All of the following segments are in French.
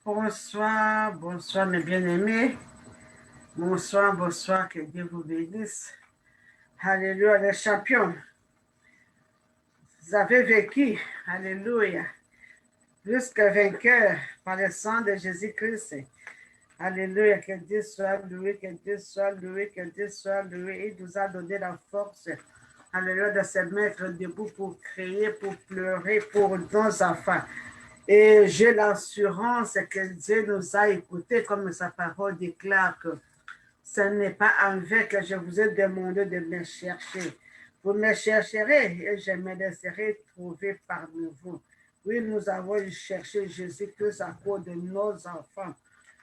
Bonsoir, bonsoir mes bien-aimés. Bonsoir, bonsoir, que Dieu vous bénisse. Alléluia, les champions. Vous avez vécu, alléluia, jusqu'à vainqueur par le sang de Jésus-Christ. Alléluia, que Dieu soit loué, que Dieu soit loué, que Dieu soit loué. Il nous a donné la force, alléluia, de se mettre debout pour crier, pour pleurer pour nos enfants. Et j'ai l'assurance que Dieu nous a écoutés comme sa parole déclare que ce n'est pas en vain que je vous ai demandé de me chercher. Vous me chercherez et je me laisserai trouver parmi vous. Oui, nous avons cherché Jésus-Christ à cause de nos enfants,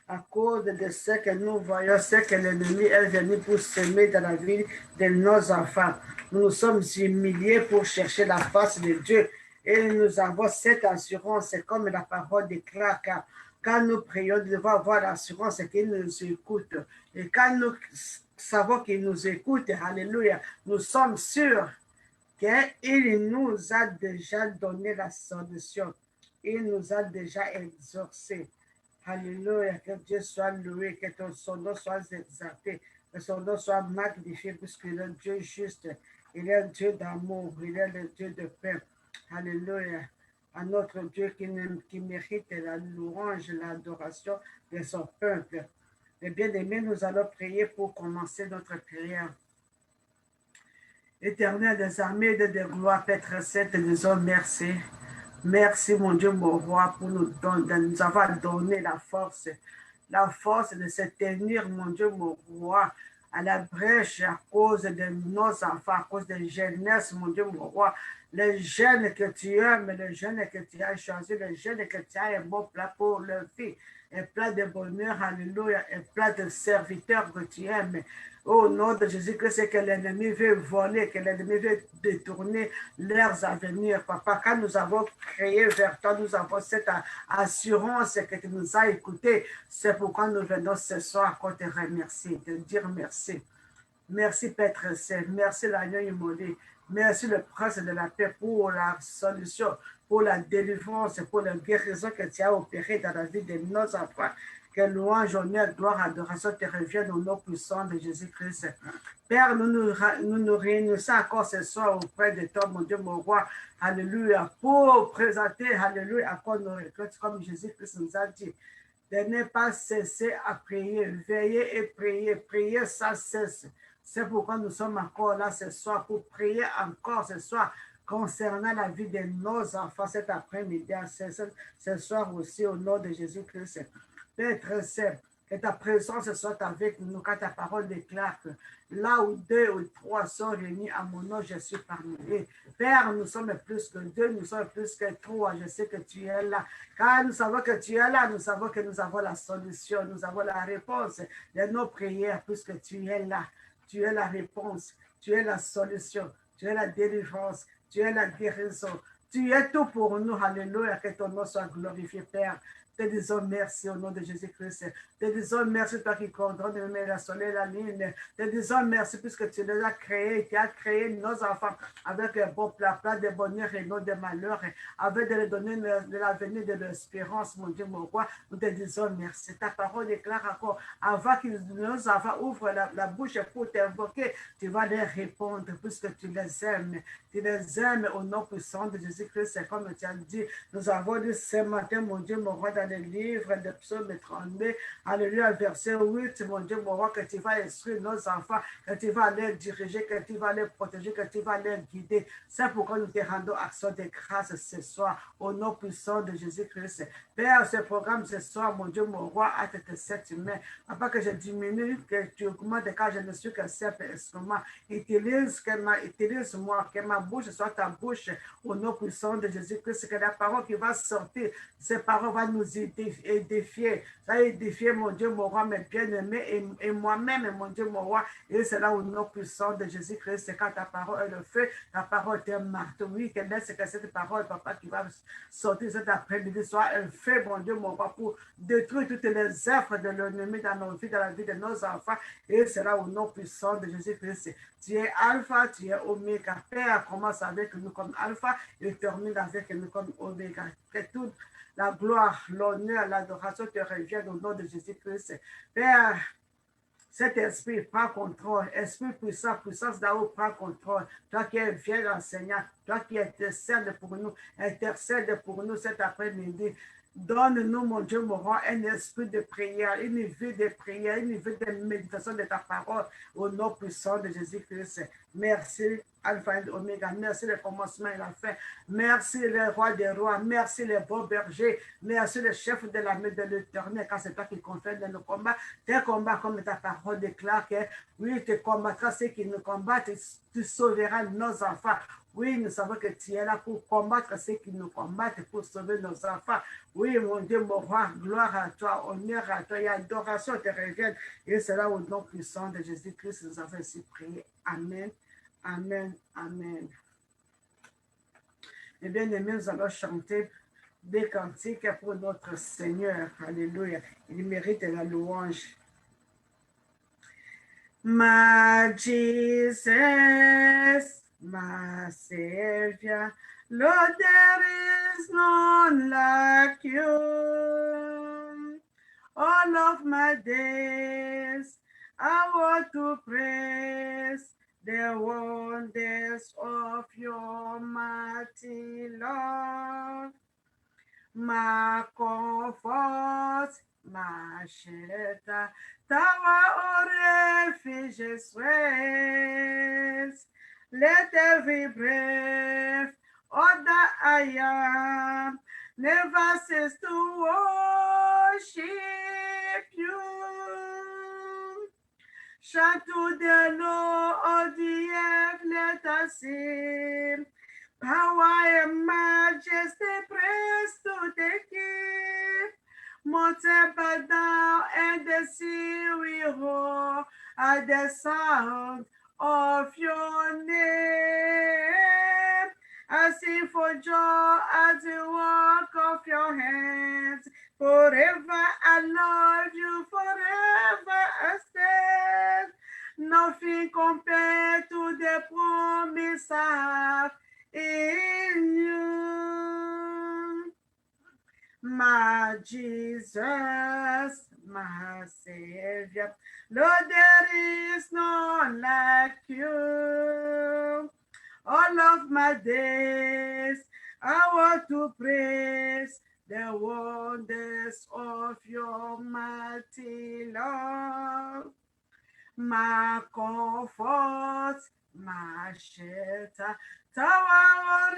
à cause de ce que nous voyons, ce que l'ennemi est venu pour semer dans la vie de nos enfants. Nous nous sommes humiliés pour chercher la face de Dieu et nous avons cette assurance, comme la parole déclare, car quand nous prions, nous devons avoir l'assurance qu'il nous écoute. Et quand nous savons qu'il nous écoute, alléluia, nous sommes sûrs qu'il nous a déjà donné la solution. Il nous a déjà exaucé. Alléluia, que Dieu soit loué, que son nom soit exalté, que son nom soit magnifié, puisqu'il est un Dieu juste, il est un Dieu d'amour, il est le Dieu de paix. Alléluia, à notre Dieu qui mérite la louange, l'adoration de son peuple. Et bien aimés, nous allons prier pour commencer notre prière. Éternel des armées de gloire, Père très saint, nous disons merci. Merci, mon Dieu, mon roi, pour nous avoir donné la force de se tenir, mon Dieu, mon roi, à la brèche à cause de nos enfants, à cause de la jeunesse, mon Dieu, mon roi, les jeunes que tu aimes, les jeunes que tu as choisis, les jeunes que tu as un bon plat pour leur vie, un plat de bonheur, alléluia, un plat de serviteurs que tu aimes. Au nom de Jésus-Christ, c'est que l'ennemi veut voler, que l'ennemi veut détourner leurs avenirs. Papa, quand nous avons créé vers toi, nous avons cette assurance que tu nous as écoutés. C'est pourquoi nous venons ce soir pour te remercier, te dire merci. Merci, Père Saint. Merci, l'agneau immolé. Merci, le prince de la paix, pour la solution, pour la délivrance, pour la guérison que tu as opérée dans la vie de nos enfants. Que louange, honneur, gloire, adoration te reviennent au nom puissant de Jésus-Christ. Père, nous réunissons encore ce soir auprès de toi, mon Dieu, mon roi. Alléluia. Pour présenter, alléluia, encore nos requêtes, comme Jésus-Christ nous a dit. De ne pas cesser à prier, veiller et prier, prier sans cesse. C'est pourquoi nous sommes encore là ce soir, pour prier encore ce soir concernant la vie de nos enfants cet après-midi, ce soir aussi au nom de Jésus-Christ. Père très saint, que ta présence soit avec nous, quand ta parole déclare que là où deux ou trois sont réunis à mon nom, je suis parmi eux. Père, nous sommes plus que deux, nous sommes plus que trois. Je sais que tu es là. Car nous savons que tu es là, nous savons que nous avons la solution, nous avons la réponse de nos prières, puisque tu es là. Tu es la réponse, tu es la solution, tu es la délivrance, tu es la guérison. Tu es tout pour nous. Alléluia, que ton nom soit glorifié, Père. Te disons merci au nom de Jésus-Christ. Te disons merci, toi qui contrôle le soleil et la lune. Te disons merci puisque tu les as créés. Tu as créé nos enfants avec un bon plat de bonheur et non de malheur, avec de leur donner de l'avenir, de l'espérance, mon Dieu, mon roi. Nous te disons merci. Ta parole déclare encore, avant que nos enfants ouvrent la bouche pour t'invoquer, tu vas leur répondre puisque tu les aimes. Tu les aimes au nom puissant de Jésus-Christ. C'est comme tu as dit. Nous avons dit ce matin, mon Dieu, mon roi, dans le livre de Psaume 32, alléluia, verset 8, mon Dieu, mon roi, que tu vas instruire nos enfants, que tu vas les diriger, que tu vas les protéger, que tu vas les guider. C'est pourquoi nous te rendons action de grâce ce soir, au nom puissant de Jésus-Christ. Père, ce programme ce soir, mon Dieu, mon roi, à tes sept mains. Papa, que je diminue, que tu augmentes, car je ne suis qu'un simple instrument. Utilise-moi, que ma bouche soit ta bouche, au nom puissant de Jésus-Christ, que la parole qui va sortir, ces paroles vont nous édifier. Ça va édifier, mon Dieu, mon roi, mes bien-aimés, et moi-même, mon Dieu, mon roi. Et c'est là au nom puissant de Jésus-Christ, c'est quand ta parole est le feu, ta parole est un marteau. Oui, que laisse que cette parole, papa, qui va sortir cet après-midi, soit un feu, mon Dieu, mon roi, pour détruire toutes les œuvres de l'ennemi dans nos vies, dans la vie de nos enfants. Et c'est là au nom puissant de Jésus-Christ. Tu es Alpha, tu es Oméga. Père, commence avec nous comme Alpha et termine avec nous comme Oméga. Que toute la gloire, l'honneur, l'adoration te reviennent au nom de Jésus-Christ. Père, cet esprit prend contrôle. Esprit puissant, puissance d'Aou prend contrôle. Toi qui es vieux enseignant, toi qui intercède pour nous cet après-midi. Donne-nous, mon Dieu, mon roi, un esprit de prière, une vie de prière, une vie de méditation de ta parole au nom puissant de Jésus-Christ. Merci, Alpha et Oméga. Merci le commencement et la fin. Merci le roi des rois. Merci le beau berger. Merci le chef de l'armée de l'Éternel, car c'est toi qui confie dans nos combats. Tes combats, comme ta parole déclare que oui, tu combattras ceux qui nous combattent, tu sauveras nos enfants. Oui, nous savons que tu es là pour combattre ceux qui nous combattent, pour sauver nos enfants. Oui, mon Dieu, mon roi, gloire à toi, honneur à toi et adoration te reviennent. Et c'est là au nom puissant de Jésus-Christ, nous avons ainsi prié. Amen, amen, amen. Eh bien, nous allons chanter des cantiques pour notre Seigneur. Alléluia. Il mérite la louange. My Jesus, my Savior, Lord, there is none like you. All of my days, I want to praise the wonders of your mighty love. My comfort, my shelter, tower of refuge swears. Let every breath of that I am never cease to worship you. Shout to the Lord of the earth, let us sing. Power and majesty, praise to the King. Mountain bow down and the sea will roar at the sound of your name. I sing for joy at the work of your hands. Forever I love you, forever I stand. Nothing compared to the promise I have in you. My Jesus, my Savior, Lord, there is none like you. All of my days, I want to praise the wonders of your mighty love. My comfort, my shelter, tower of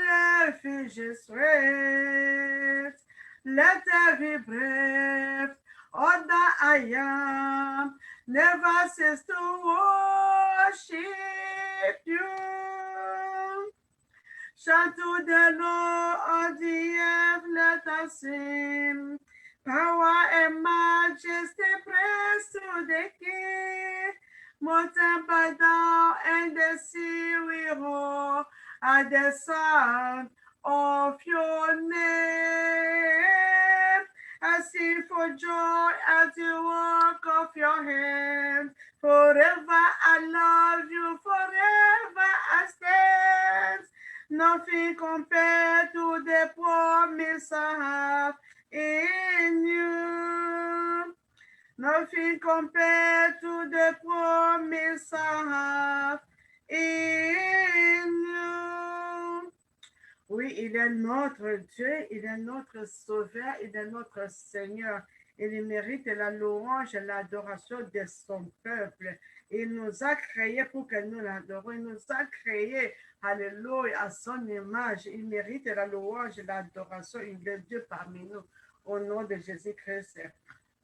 refuge sweet. Let every breath of that I am never cease to worship you. Shout to the Lord of the earth, let us sing. Power and majesty, praise to the King. Mountain bow down and the sea will roar at the sound of your name. I sing for joy at the work of your hands. Forever I love you, forever I stand. Nothing compared to the promise I have in you. Nothing compared to the promise I have in you. Oui, il est notre Dieu, il est notre Sauveur, il est notre Seigneur. Il mérite la louange et l'adoration de son peuple. Il nous a créés pour que nous l'adorions. Il nous a créés, alléluia, à son image. Il mérite la louange et l'adoration. Il est Dieu parmi nous. Au nom de Jésus-Christ.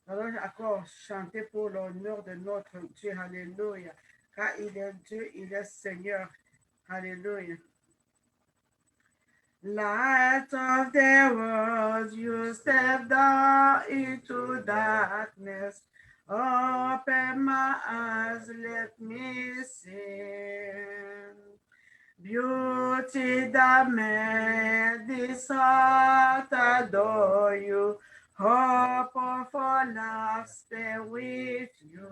Alors, encore chanter pour l'honneur de notre Dieu. Alléluia. Car il est Dieu, il est Seigneur. Alléluia. Light of the world, you step down into darkness. Open my eyes, let me see. Beauty that made this heart adore you. Hope of our life stay with you.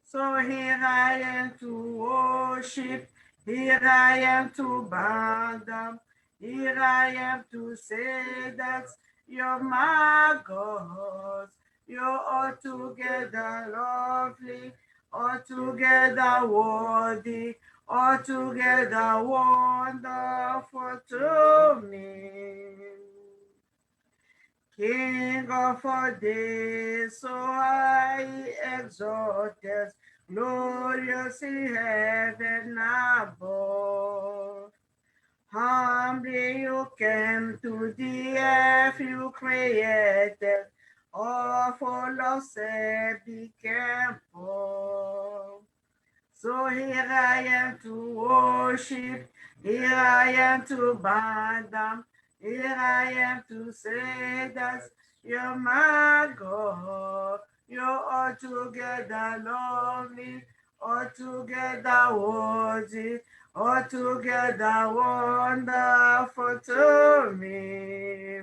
So here I am to worship. Here I am to bow down. Here I am to say that you're my God. You're altogether lovely, altogether worthy, altogether wonderful to me. King of all days, so high exalted, glorious in heaven above. Humbly you came to the earth you created, all for love's sake became poor. So here I am to worship, here I am to bow down, here I am to say that you're my God. You're altogether lovely, altogether worthy, altogether wonderful to me.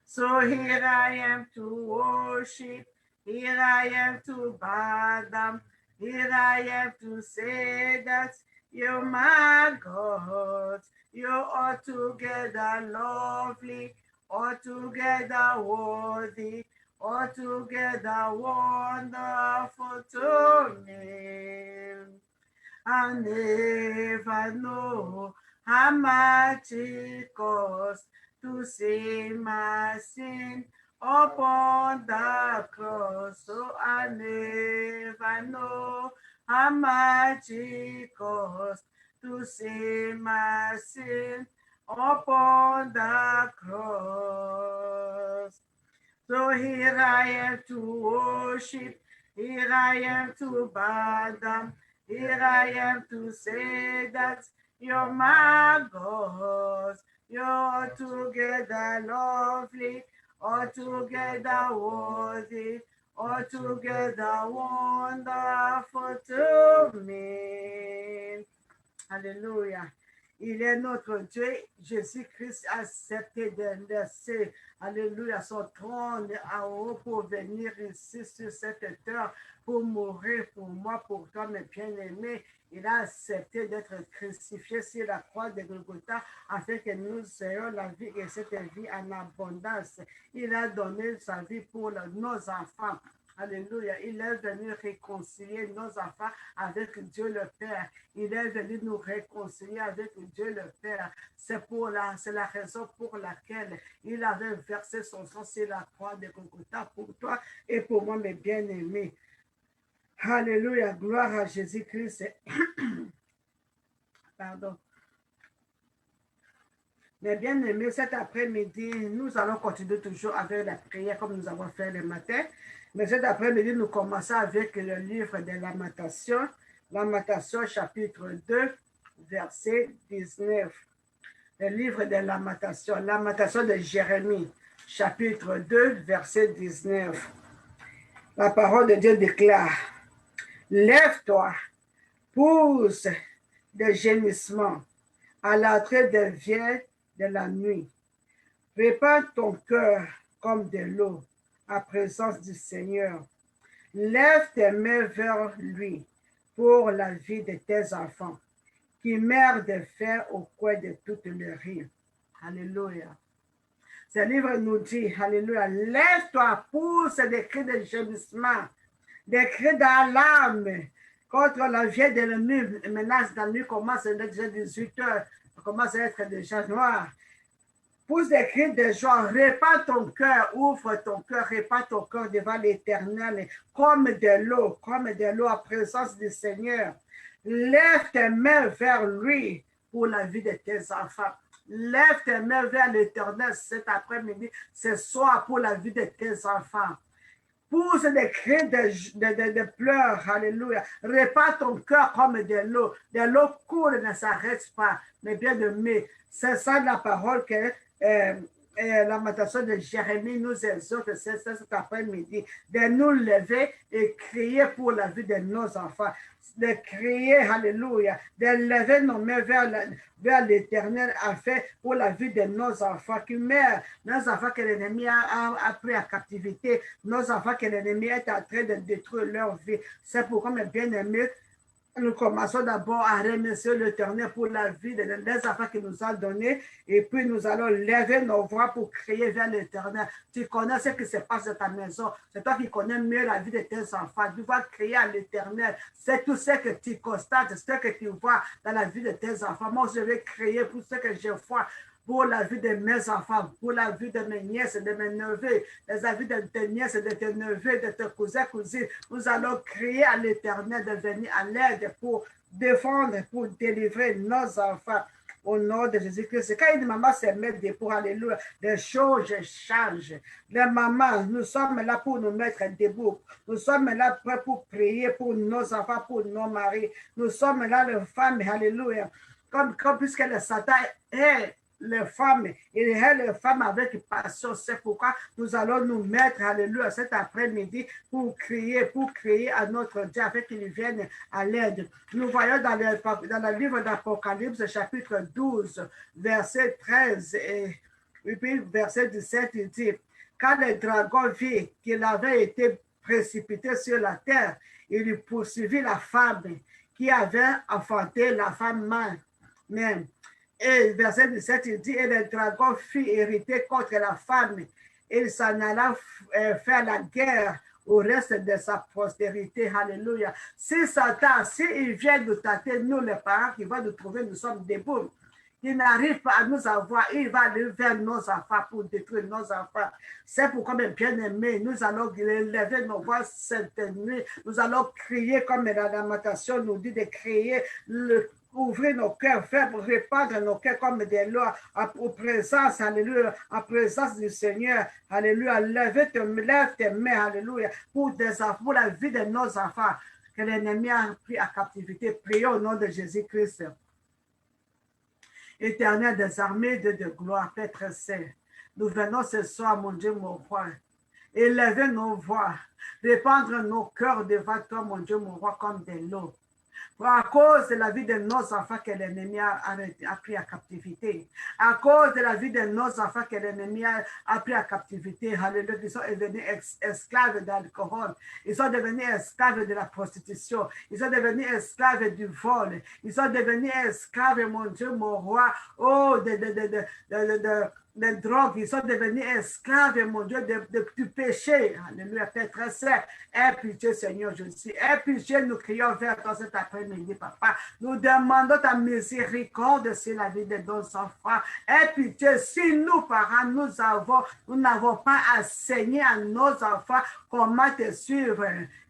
So here I am to worship, here I am to bow down, here I am to say that you're my God. You're altogether lovely, altogether worthy, altogether wonderful to me. I never know how much it costs to see my sin upon the cross. So I never know how much it costs to see my sin upon the cross. So here I am to worship, here I am to bow down, here I am to say that you're my God. You're altogether lovely, altogether worthy, altogether wonderful to me. Alléluia. Il est notre Dieu. Jésus-Christ a accepté de laisser, alléluia, son trône en haut pour venir ici sur cette terre, pour mourir pour moi, pour toi, mes bien-aimés. Il a accepté d'être crucifié sur la croix de Golgotha afin que nous ayons la vie et cette vie en abondance. Il a donné sa vie pour nos enfants. Alléluia. Il est venu réconcilier nos enfants avec Dieu le Père. Il est venu nous réconcilier avec Dieu le Père. C'est la raison pour laquelle il avait versé son sang sur la croix de Golgotha pour toi et pour moi, mes bien-aimés. Alléluia. Gloire à Jésus-Christ. Pardon. Mes bien-aimés, cet après-midi, nous allons continuer toujours avec la prière comme nous avons fait le matin. Mais cet après-midi, nous commençons avec le livre de Lamentations. Lamentations chapitre 2, verset 19. Le livre de Lamentations. Lamentation de Jérémie, chapitre 2, verset 19. La parole de Dieu déclare: Lève-toi, pousse de gémissements à l'entrée des vieux de la nuit. Prépare ton cœur comme de l'eau à présence du Seigneur. Lève tes mains vers lui pour la vie de tes enfants, qui meurent de faim au coin de toutes leurs rives. Alléluia. Ce livre nous dit, alléluia, lève-toi, pousse des cris de gémissement, des cris d'alarme contre la vie de l'ennemi. Menace de la nuit commence à être déjà 18 heures, commence à être déjà noir. Pousse des cris de joie, répand ton cœur, ouvre ton cœur, répand ton cœur devant l'Éternel, comme de l'eau en présence du Seigneur. Lève tes mains vers lui pour la vie de tes enfants. Lève tes mains vers l'Éternel cet après-midi, ce soir pour la vie de tes enfants. Pousse des cris de pleurs, alléluia. Répand ton cœur comme de l'eau. De l'eau coule ne s'arrête pas. Mais bien aimé, c'est ça la parole que la Lamentation de Jérémie nous exhorte cet après-midi, de nous lever et crier pour la vie de nos enfants, de crier, alléluia, de lever nos mains vers l'Éternel afin pour la vie de nos enfants qui meurent, nos enfants que l'ennemi a pris en captivité, nos enfants que l'ennemi est en train de détruire leur vie. C'est pourquoi, mes bien-aimés, Nous commençons d'abord à remercier l'Éternel pour la vie des enfants qu'il nous a donnés et puis nous allons lever nos voix pour crier vers l'Éternel. Tu connais ce qui se passe dans ta maison. C'est toi qui connais mieux la vie de tes enfants. Tu vas crier à l'Éternel. C'est tout ce que tu constates, ce que tu vois dans la vie de tes enfants. Moi, je vais crier pour ce que je vois pour la vie de mes enfants, pour la vie de mes nièces, de mes neveux, la vie de tes nièces, de tes neveux, de tes cousins, cousines. Nous allons crier à l'Éternel de venir à l'aide pour défendre, pour délivrer nos enfants. Au nom de Jésus-Christ. Quand une maman se met debout, alléluia, les choses changent. Les mamans, nous sommes là pour nous mettre debout. Nous sommes là prêts pour prier pour nos enfants, pour nos maris. Nous sommes là, les femmes, alléluia. Comme puisque le Satan est les femmes, il est les femmes avec passion. C'est pourquoi nous allons nous mettre, alléluia, cet après-midi pour crier à notre Dieu afin qu'il vienne à l'aide. Nous voyons dans le livre d'Apocalypse, chapitre 12, verset 13 et puis verset 17, il dit, quand le dragon vit qu'il avait été précipité sur la terre, il poursuivit la femme qui avait enfanté la femme même. Et verset 17, il dit, et le dragon fut irrité contre la femme. Il s'en alla faire la guerre au reste de sa postérité. Alléluia. Si Satan, s'il vient nous tâter, nous les parents qui vont nous trouver, nous sommes debout. Il n'arrive pas à nous avoir, il va aller vers nos enfants pour détruire nos enfants. C'est pourquoi, mes bien-aimés, nous allons lever nos voix cette nuit. Nous allons crier comme la lamentation nous dit de crier ouvrir nos cœurs, faire répandre nos cœurs comme des lois en présence, alléluia, en présence du Seigneur, alléluia. Lève tes mains, alléluia, pour la vie de nos enfants que l'ennemi a pris à captivité. Prions au nom de Jésus-Christ. Éternel des armées de gloire, Père très saint, nous venons ce soir, mon Dieu, mon roi, élever nos voix, répandre nos cœurs devant toi, mon Dieu, mon roi, comme des lots. À cause de la vie de nos enfants que l'ennemi a pris à captivité, à cause de la vie de nos enfants que l'ennemi a pris à captivité, alléluia, ils sont devenus esclaves d'alcool, ils sont devenus esclaves de la prostitution, ils sont devenus esclaves du vol, ils sont devenus esclaves, mon Dieu, mon roi, oh, de drogue, ils sont devenus esclaves, mon Dieu, du péché. Alléluia, Père très saint. Aie pitié, Seigneur Jésus. Aie pitié, nous crions vers toi cet après-midi, Papa. Nous demandons ta miséricorde sur la vie de nos enfants. Aie pitié, si nous, parents, nous n'avons pas enseigné à nos enfants comment te suivre.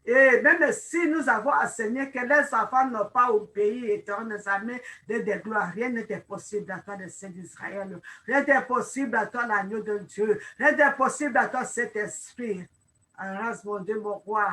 Et même si nous avons enseigné que les enfants n'ont pas obéi, éternel armées de gloire, rien n'était possible à toi, le Saint d'Israël. Rien n'était possible à toi, l'agneau de Dieu. Rien n'était possible à toi, cet esprit. Grâce, mon Dieu, mon roi.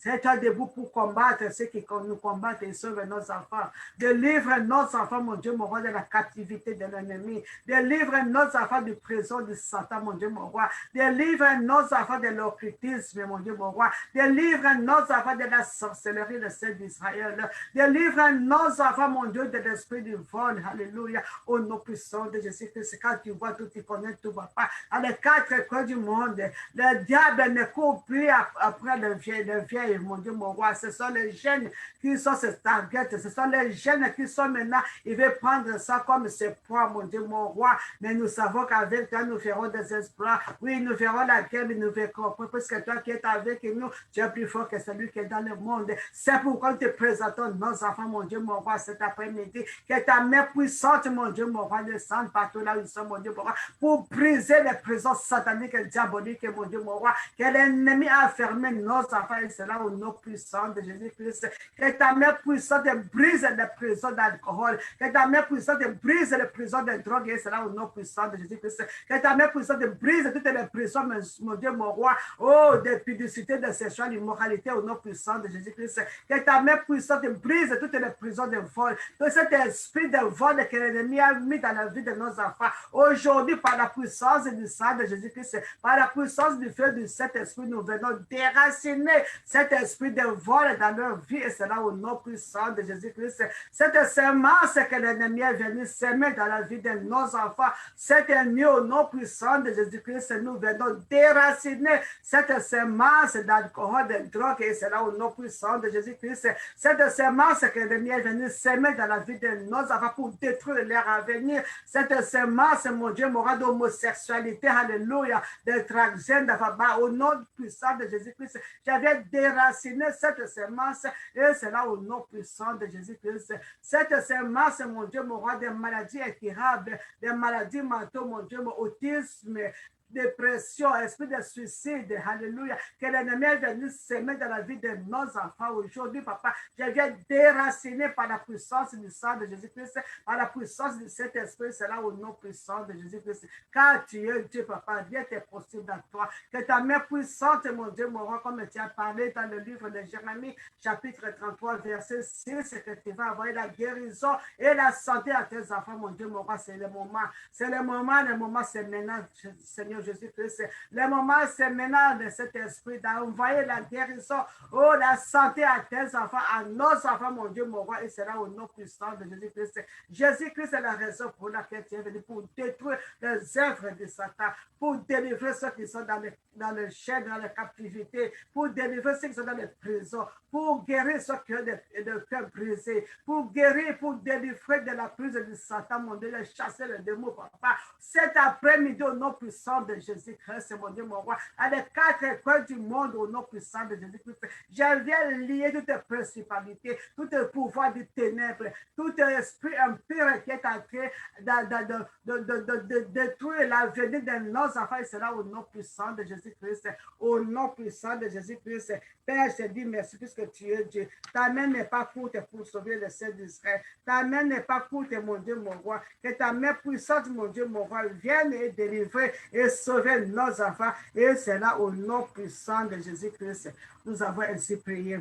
C'est toi debout pour combattre ceux qui nous combattent et sauvent nos enfants. Délivre nos enfants, mon Dieu, mon roi, de la captivité de l'ennemi. Délivre nos enfants du prison du Satan, mon Dieu, mon roi. Délivre nos enfants de l'occultisme, mon Dieu, mon roi. Délivre nos enfants de la sorcellerie, le Saint d'Israël. Délivre nos enfants, mon Dieu, de l'esprit du vol. Alléluia. Au nom puissant de Jésus-Christ, quand tu vois tout, tu connais tout, va pas. À les quatre coins du monde, le diable ne court plus après le vieil, mon Dieu, mon roi. Ce sont les jeunes qui sont ces targets. Ce sont les jeunes qui sont maintenant, ils veulent prendre ça comme ses poids, mon Dieu, mon roi. Mais nous savons qu'avec toi, nous ferons des exploits. Oui, nous verrons la guerre, mais nous verrons. Parce que toi qui es avec nous, tu es plus fort que celui qui est dans le monde. C'est pourquoi nous te présentons nos enfants, mon Dieu, mon roi, cet après-midi. Que ta main puissante, mon Dieu, mon roi, descende partout là où ils sont, mon Dieu, mon roi, pour briser les prisons sataniques et diaboliques, mon Dieu, mon roi. Que l'ennemi a fermé nos enfants et c'est là au nom puissant de Jésus-Christ. Que ta main puissante brise les prisons d'alcool. Que ta main puissante brise les prisons de drogue et c'est là au nom puissant de Jésus-Christ. Que ta main puissante brise toutes les prisons, mon Dieu, mon roi, oh, de pudicité, de sexualité, d'immoralité au nom puissant de Jésus-Christ. Que ta main puissante brise toutes les prisons de vol. Tout cet esprit de vol que l'ennemi a mis dans la vie de nos enfants. Aujourd'hui, par la puissance du sang de Jésus-Christ, par la puissance du feu de cet esprit, nous venons déraciner cette cet esprit de vol dans leur vie, et c'est là au nom puissant de Jésus-Christ. Cette semence que l'ennemi est venu s'aimer dans la vie de nos enfants, cette nuit au nom puissant de Jésus-Christ, nous venons déraciner cette semence d'alcool, de drogue, et c'est là au nom puissant de Jésus-Christ. Cette semence que l'ennemi est venu s'aimer dans la vie de nos enfants pour détruire leur avenir. Cette semence, mon Dieu, m'aura d'homosexualité, alléluia, de tragède, au nom puissant de Jésus-Christ. J'avais déraciné cette semence, et c'est là au nom puissant de Jésus-Christ. Cette semence, mon Dieu, m'aura des maladies incurables, des maladies mentaux, mon Dieu, mon autisme, dépression, esprit de suicide, alléluia, que l'ennemi est venu s'aimer dans la vie de nos enfants aujourd'hui, papa. Je viens déraciner par la puissance du sang de Jésus-Christ, par la puissance de cet esprit, c'est là au nom puissant de Jésus-Christ. Car tu es Dieu, papa, rien n'est possible dans toi. Que ta main puissante, mon Dieu, mon roi, comme tu as parlé dans le livre de Jérémie, chapitre 33, verset 6, que tu vas envoyer la guérison et la santé à tes enfants, mon Dieu, mon roi, c'est le moment. C'est le moment, c'est maintenant, Seigneur Jésus-Christ. Le moment, c'est maintenant de cet esprit d'envoyer la guérison, oh, la santé à tes enfants, à nos enfants, mon Dieu, mon roi, et c'est là au nom puissant de Jésus-Christ. Jésus-Christ est la raison pour laquelle tu es venu, pour détruire les œuvres de Satan, pour délivrer ceux qui sont dans le chaîne, dans la captivité, pour délivrer ceux qui sont dans les prisons, pour guérir ceux qui ont de cœur brisé, pour guérir, pour délivrer de la prise de Satan, mon Dieu, de chasser le démon, papa. Cet après-midi, au nom puissant de Jésus-Christ, mon Dieu, mon roi, à les quatre coins du monde, au nom puissant de Jésus-Christ, je viens lier toutes les principalités, tout le pouvoir des ténèbres, tout esprit impur qui est en train de détruire l'avenir de nos enfants, et c'est là au nom puissant de Jésus-Christ, au nom puissant de Jésus-Christ. Père, je te dis merci puisque tu es Dieu. Ta main n'est pas courte pour sauver le ciel d'Israël. Ta main n'est pas courte, mon Dieu, mon roi. Que ta main puissante, mon Dieu, mon roi, vienne et délivrer et sauver nos enfants. Et c'est là au nom puissant de Jésus-Christ. Nous avons ainsi prié.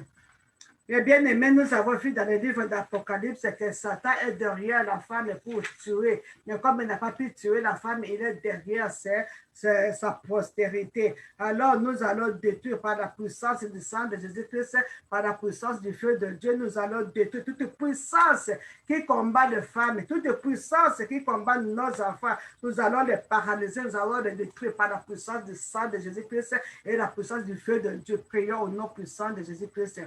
Eh bien aimé, nous avons vu dans le livre d'Apocalypse que Satan est derrière la femme pour tuer. Mais comme il n'a pas pu tuer la femme, il est derrière sa postérité. Alors nous allons détruire par la puissance du sang de Jésus-Christ, par la puissance du feu de Dieu, nous allons détruire toute puissance qui combat les femmes, toute puissance qui combat nos enfants. Nous allons les paralyser, nous allons les détruire par la puissance du sang de Jésus-Christ et la puissance du feu de Dieu. Prions au nom puissant de Jésus-Christ.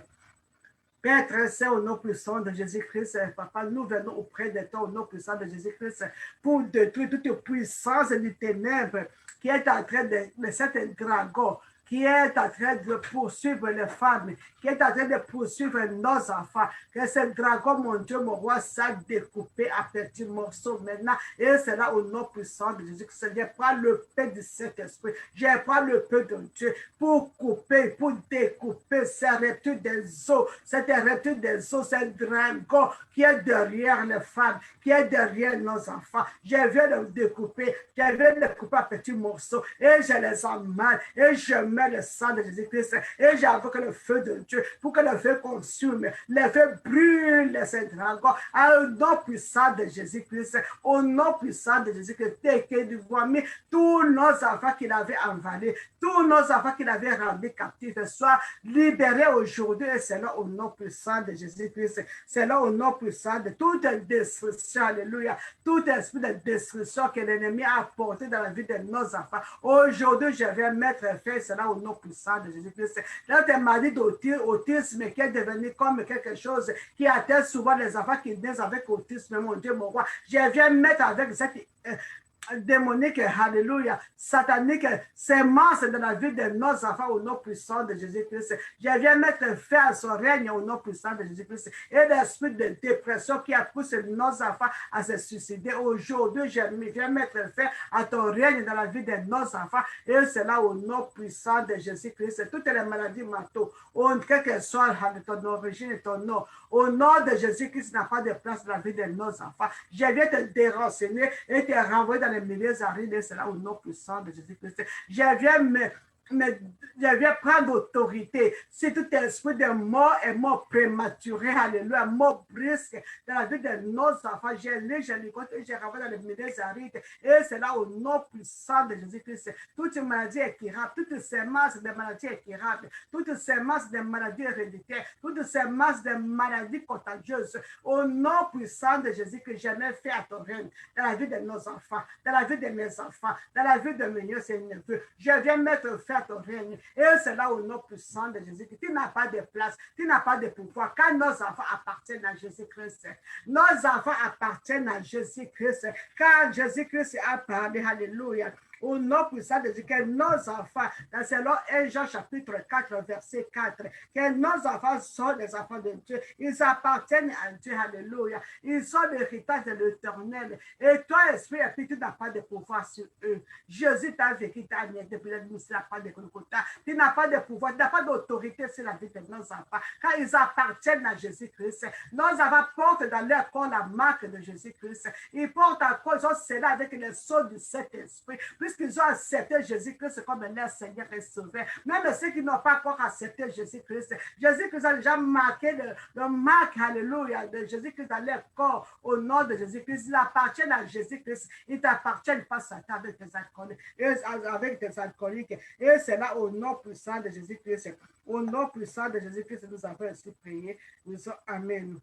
Père très saint, au nom puissant de Jésus-Christ, papa, nous venons auprès de toi au nom puissant de Jésus-Christ pour détruire toute puissance du ténèbre qui est en train de cet dragon, qui est en train de poursuivre les femmes, qui est en train de poursuivre nos enfants. Que ce dragon, mon Dieu, mon roi, soit découpé à petits morceaux maintenant. Et c'est là au nom puissant de Jésus-Christ. Je prends le pain du Saint-Esprit. Je prends le pain de Dieu pour couper, pour découper ces reptiles des eaux, cette reptile des eaux, ce dragon qui est derrière les femmes, qui est derrière nos enfants. Je viens de le découper, je viens de le couper à petits morceaux et je les emmène et je mets le sang de Jésus-Christ et j'invoque le feu de Dieu pour que le feu consume, le feu brûle ces dragons au nom puissant de Jésus-Christ, au nom puissant de Jésus-Christ, que du vomi, tous nos enfants qu'il avait envalés, tous nos enfants qu'il avait rendus captifs soient libérés aujourd'hui et c'est là au nom puissant de Jésus-Christ, c'est là au nom puissant de toute destruction, alléluia, tout esprit de destruction que l'ennemi a apporté dans la vie de nos enfants. Aujourd'hui, je vais mettre fin, c'est là au nom puissant de Jésus-Christ. Là, tu m'as dit d'autisme qui est devenu comme quelque chose qui atteint souvent les enfants qui naissent avec autisme, mon Dieu, mon roi. Je viens mettre avec cette démonique, alléluia, satanique, sémence de la vie de nos enfants au nom puissant de Jésus-Christ. Je viens mettre fin à son règne au nom puissant de Jésus-Christ. Et l'esprit de dépression qui a poussé nos enfants à se suicider. Aujourd'hui, je viens mettre fin à ton règne dans la vie de nos enfants. Et c'est là au nom puissant de Jésus-Christ. Toutes les maladies mentaux, quelle que soit ton origine et ton nom, au nom de Jésus-Christ, n'a pas de place dans la vie de nos enfants. Je viens te dérenseigner et te renvoyer dans les milieux arides, c'est là au nom puissant de Jésus-Christ. Je viens mais je viens prendre autorité. Si tout esprit de mort est mort prématuré, alléluia, mort brusque dans la vie de nos enfants, j'ai lu, j'ai lu, j'ai ramené dans le milieu des arites, et c'est là au nom puissant de Jésus-Christ. Toute maladie est curable, toutes ces masses de maladies est curable, toutes ces masses de maladies héréditaires, toutes ces masses de maladies contagieuses, au nom puissant de Jésus que je mets fait à ton règne, dans la vie de nos enfants, dans la vie de mes enfants, dans la vie de mes neveux. Je viens mettre fait à ton règne. Et c'est là au nom puissant de Jésus que tu n'as pas de place, tu n'as pas de pouvoir, car nos enfants appartiennent à Jésus-Christ. Nos enfants appartiennent à Jésus-Christ, car Jésus-Christ a parlé, alléluia. Au nom puissant de Dieu, que nos enfants, dans selon 1 Jean chapitre 4, verset 4, que nos enfants sont des enfants de Dieu. Ils appartiennent à Dieu, alléluia. Ils sont l'héritage de l'éternel. Et toi, esprit, et puis tu n'as pas de pouvoir sur eux. Jésus t'a vécu, t'a mis depuis la nuit, tu n'as pas de Golgotha. Tu n'as pas de pouvoir, tu n'as pas d'autorité sur la vie de nos enfants, car ils appartiennent à Jésus-Christ. Nos enfants portent dans leur corps la marque de Jésus-Christ. Ils portent encore, ils ont scellé avec le sceau du Saint-Esprit, puisqu'ils ont accepté Jésus-Christ comme leur Seigneur et Sauveur. Même ceux qui n'ont pas encore accepté Jésus-Christ, Jésus-Christ a déjà marqué le marque, alléluia, de Jésus-Christ dans leur corps, au nom de Jésus-Christ. Ils appartiennent à Jésus-Christ. Ils ne t'appartiennent pas, Satan, avec tes alcooliques. Et c'est là, au nom puissant de Jésus-Christ. Au nom puissant de Jésus-Christ, nous avons ainsi prié. Nous sommes Amen.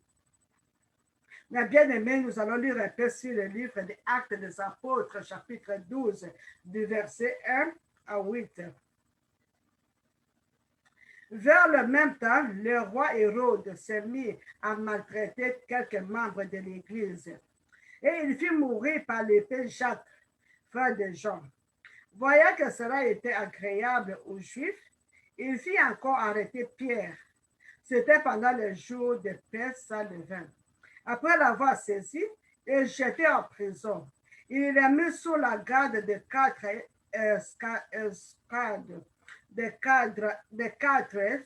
Mais bien aimé, nous allons lire un peu sur le livre des Actes des Apôtres, chapitre 12, du verset 1 à 8. Vers le même temps, le roi Hérode s'est mis à maltraiter quelques membres de l'Église. Et il fit mourir par l'épée Jacques, frère de Jean. Voyant que cela était agréable aux Juifs, il fit encore arrêter Pierre. C'était pendant le jour de paix sans levain. Après l'avoir saisi et jeté en prison, il l'a mis sous la garde de quatre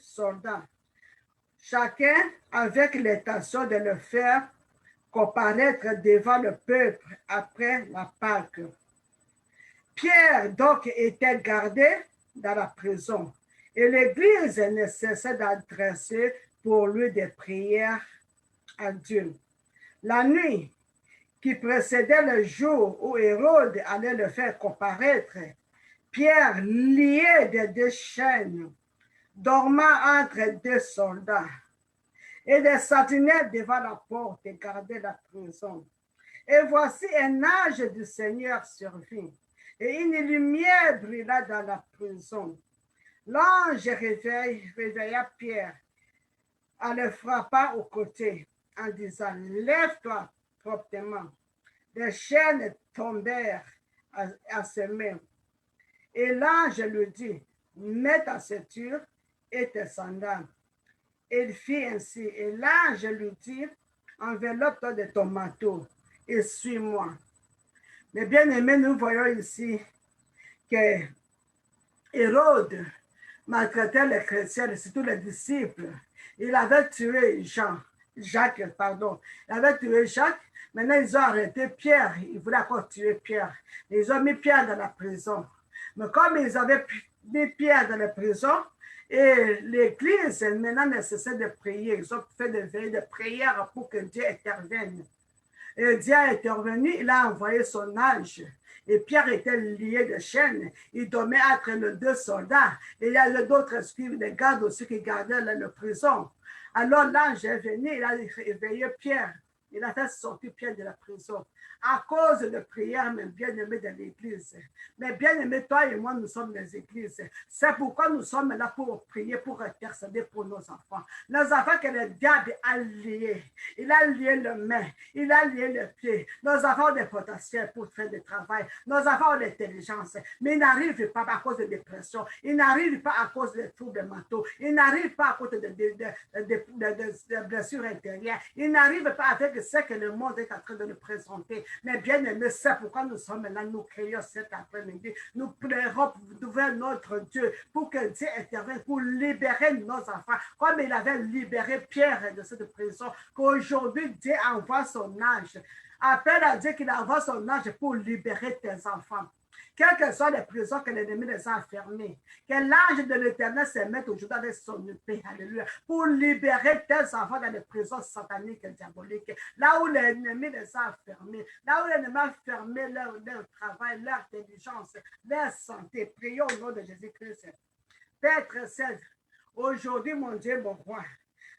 soldats, chacun avec l'intention de le faire comparaître devant le peuple après la Pâque. Pierre donc était gardé dans la prison et l'Église ne cessait d'adresser pour lui des prières à Dieu. La nuit qui précédait le jour où Hérode allait le faire comparaître, Pierre, lié de deux chaînes, dormant entre deux soldats, et des sentinelles devant la porte gardaient la prison. Et voici un ange du Seigneur survint, et une lumière brilla dans la prison. L'ange réveilla Pierre en le frappant au côté, en disant, lève-toi promptement. Les chaînes tombèrent à ses mains. Et l'ange lui dit, mets ta ceinture et tes sandales. Il fit ainsi. Et l'ange lui dit, enveloppe-toi de ton manteau et suis-moi. Mais bien aimé, nous voyons ici que Hérode maltraitait les chrétiens, surtout les disciples. Il avait tué Jacques. Il avait tué Jacques. Maintenant, ils ont arrêté Pierre. Ils voulaient encore tuer Pierre. Ils ont mis Pierre dans la prison. Mais comme ils avaient mis Pierre dans la prison, et l'Église, maintenant, ne cessait de prier. Ils ont fait des veilles de prière pour que Dieu intervienne. Et Dieu est intervenu, il a envoyé son ange. Et Pierre était lié de chaînes. Il dormait entre les deux soldats. Et il y a d'autres esprits, des gardes aussi qui gardaient la prison. Alors l'ange est venu, il a éveillé Pierre. Il a fait sortir Pierre de la prison. À cause de prières, mes bien-aimés de l'Église. Mais bien-aimés, toi et moi, nous sommes les églises. C'est pourquoi nous sommes là pour prier, pour intercéder pour nos enfants. Nos enfants que le diable a liés. Il a lié le main, il a lié le pied. Nos enfants ont des potentiels pour faire du travail. Nos enfants ont l'intelligence. Mais ils n'arrivent pas à cause de dépression. Ils n'arrivent pas à cause de troubles mentaux. Ils n'arrivent pas à cause de blessures intérieures. Ils n'arrivent pas avec ce que le monde est en train de nous présenter. Mais bien aimé, c'est pourquoi nous sommes là, nous créons cet après-midi. Nous prions vers notre Dieu pour que Dieu intervienne, pour libérer nos enfants, comme il avait libéré Pierre de cette prison, qu'aujourd'hui Dieu envoie son ange. Appelle à Dieu qu'il envoie son ange pour libérer tes enfants. Quelles que soient les prisons que l'ennemi les a fermées, que l'ange de l'Éternel se mette aujourd'hui avec son épée, alléluia, pour libérer tes enfants dans les prisons sataniques et diaboliques, là où l'ennemi les a fermés, là où l'ennemi a fermé leur travail, leur intelligence, leur santé. Prions au nom de Jésus-Christ. Père très saint, aujourd'hui, mon Dieu, mon roi,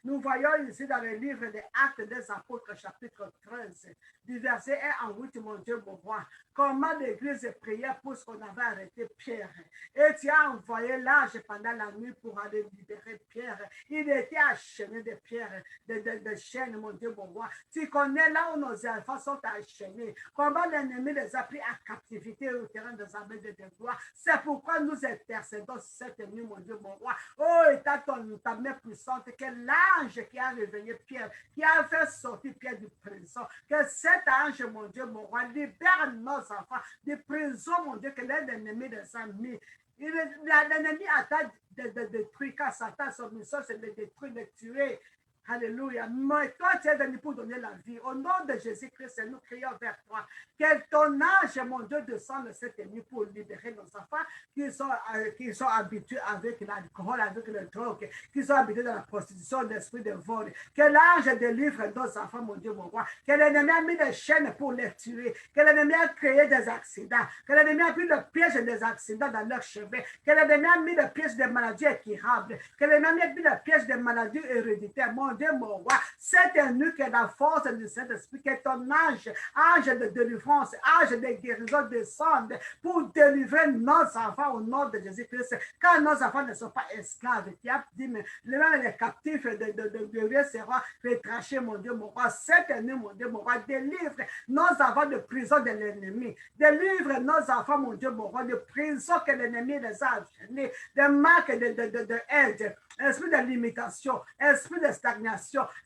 nous voyons ici dans le livre des Actes des Apôtres, chapitre 13, du verset 1 en 8, mon Dieu, mon roi, comment l'Église priait pour ce qu'on avait arrêté Pierre. Et tu as envoyé l'ange pendant la nuit pour aller libérer Pierre. Il était enchaîné de pierres, de chaînes, mon Dieu, mon roi. Tu connais là où nos enfants sont enchaînés. Comment l'ennemi les a pris à captivité au terrain des armées de gloire. C'est pourquoi nous intercédons cette nuit, mon Dieu, mon roi. Oh, état ta main puissante, que l'ange qui a réveillé Pierre, qui a fait sortir Pierre du prison, que cet ange, mon Dieu, mon roi, libère nos enfants des prisons, mon Dieu, que l'ennemi les a mis. L'ennemi attaque de détruire, quand Satan, son mission, c'est de détruire, de tuer. Alléluia. Mais toi, tu es venu pour donner la vie. Au nom de Jésus-Christ, nous crions vers toi. Que ton ange, mon Dieu, descende cette nuit pour libérer nos enfants qui sont habitués avec l'alcool, avec le drogue, qui sont habitués dans la prostitution, l'esprit de vol. Que l'ange délivre nos enfants, mon Dieu, mon roi. Que l'ennemi a mis des chaînes pour les tuer. Que l'ennemi a créé des accidents. Que l'ennemi a mis le piège des accidents dans leurs cheveux. Que l'ennemi a mis le piège des maladies incurables. Que l'ennemi a mis le piège des maladies héréditaires. Mon Dieu, mon roi, c'est un nu que la force du Saint-Esprit, que ton ange de délivrance, ange de guérison descende pour délivrer nos enfants au nom de Jésus-Christ. Car nos enfants ne sont pas esclaves. Tu as dit, mais les captifs de Dieu seront retrachés, mon Dieu, mon roi. Cette nuit, mon Dieu, mon roi, délivre nos enfants de prison de l'ennemi. Délivre nos enfants, mon Dieu, mon roi, de prison que l'ennemi les a enchaînés, de marques de haine, esprit de limitation, esprit de stagnation,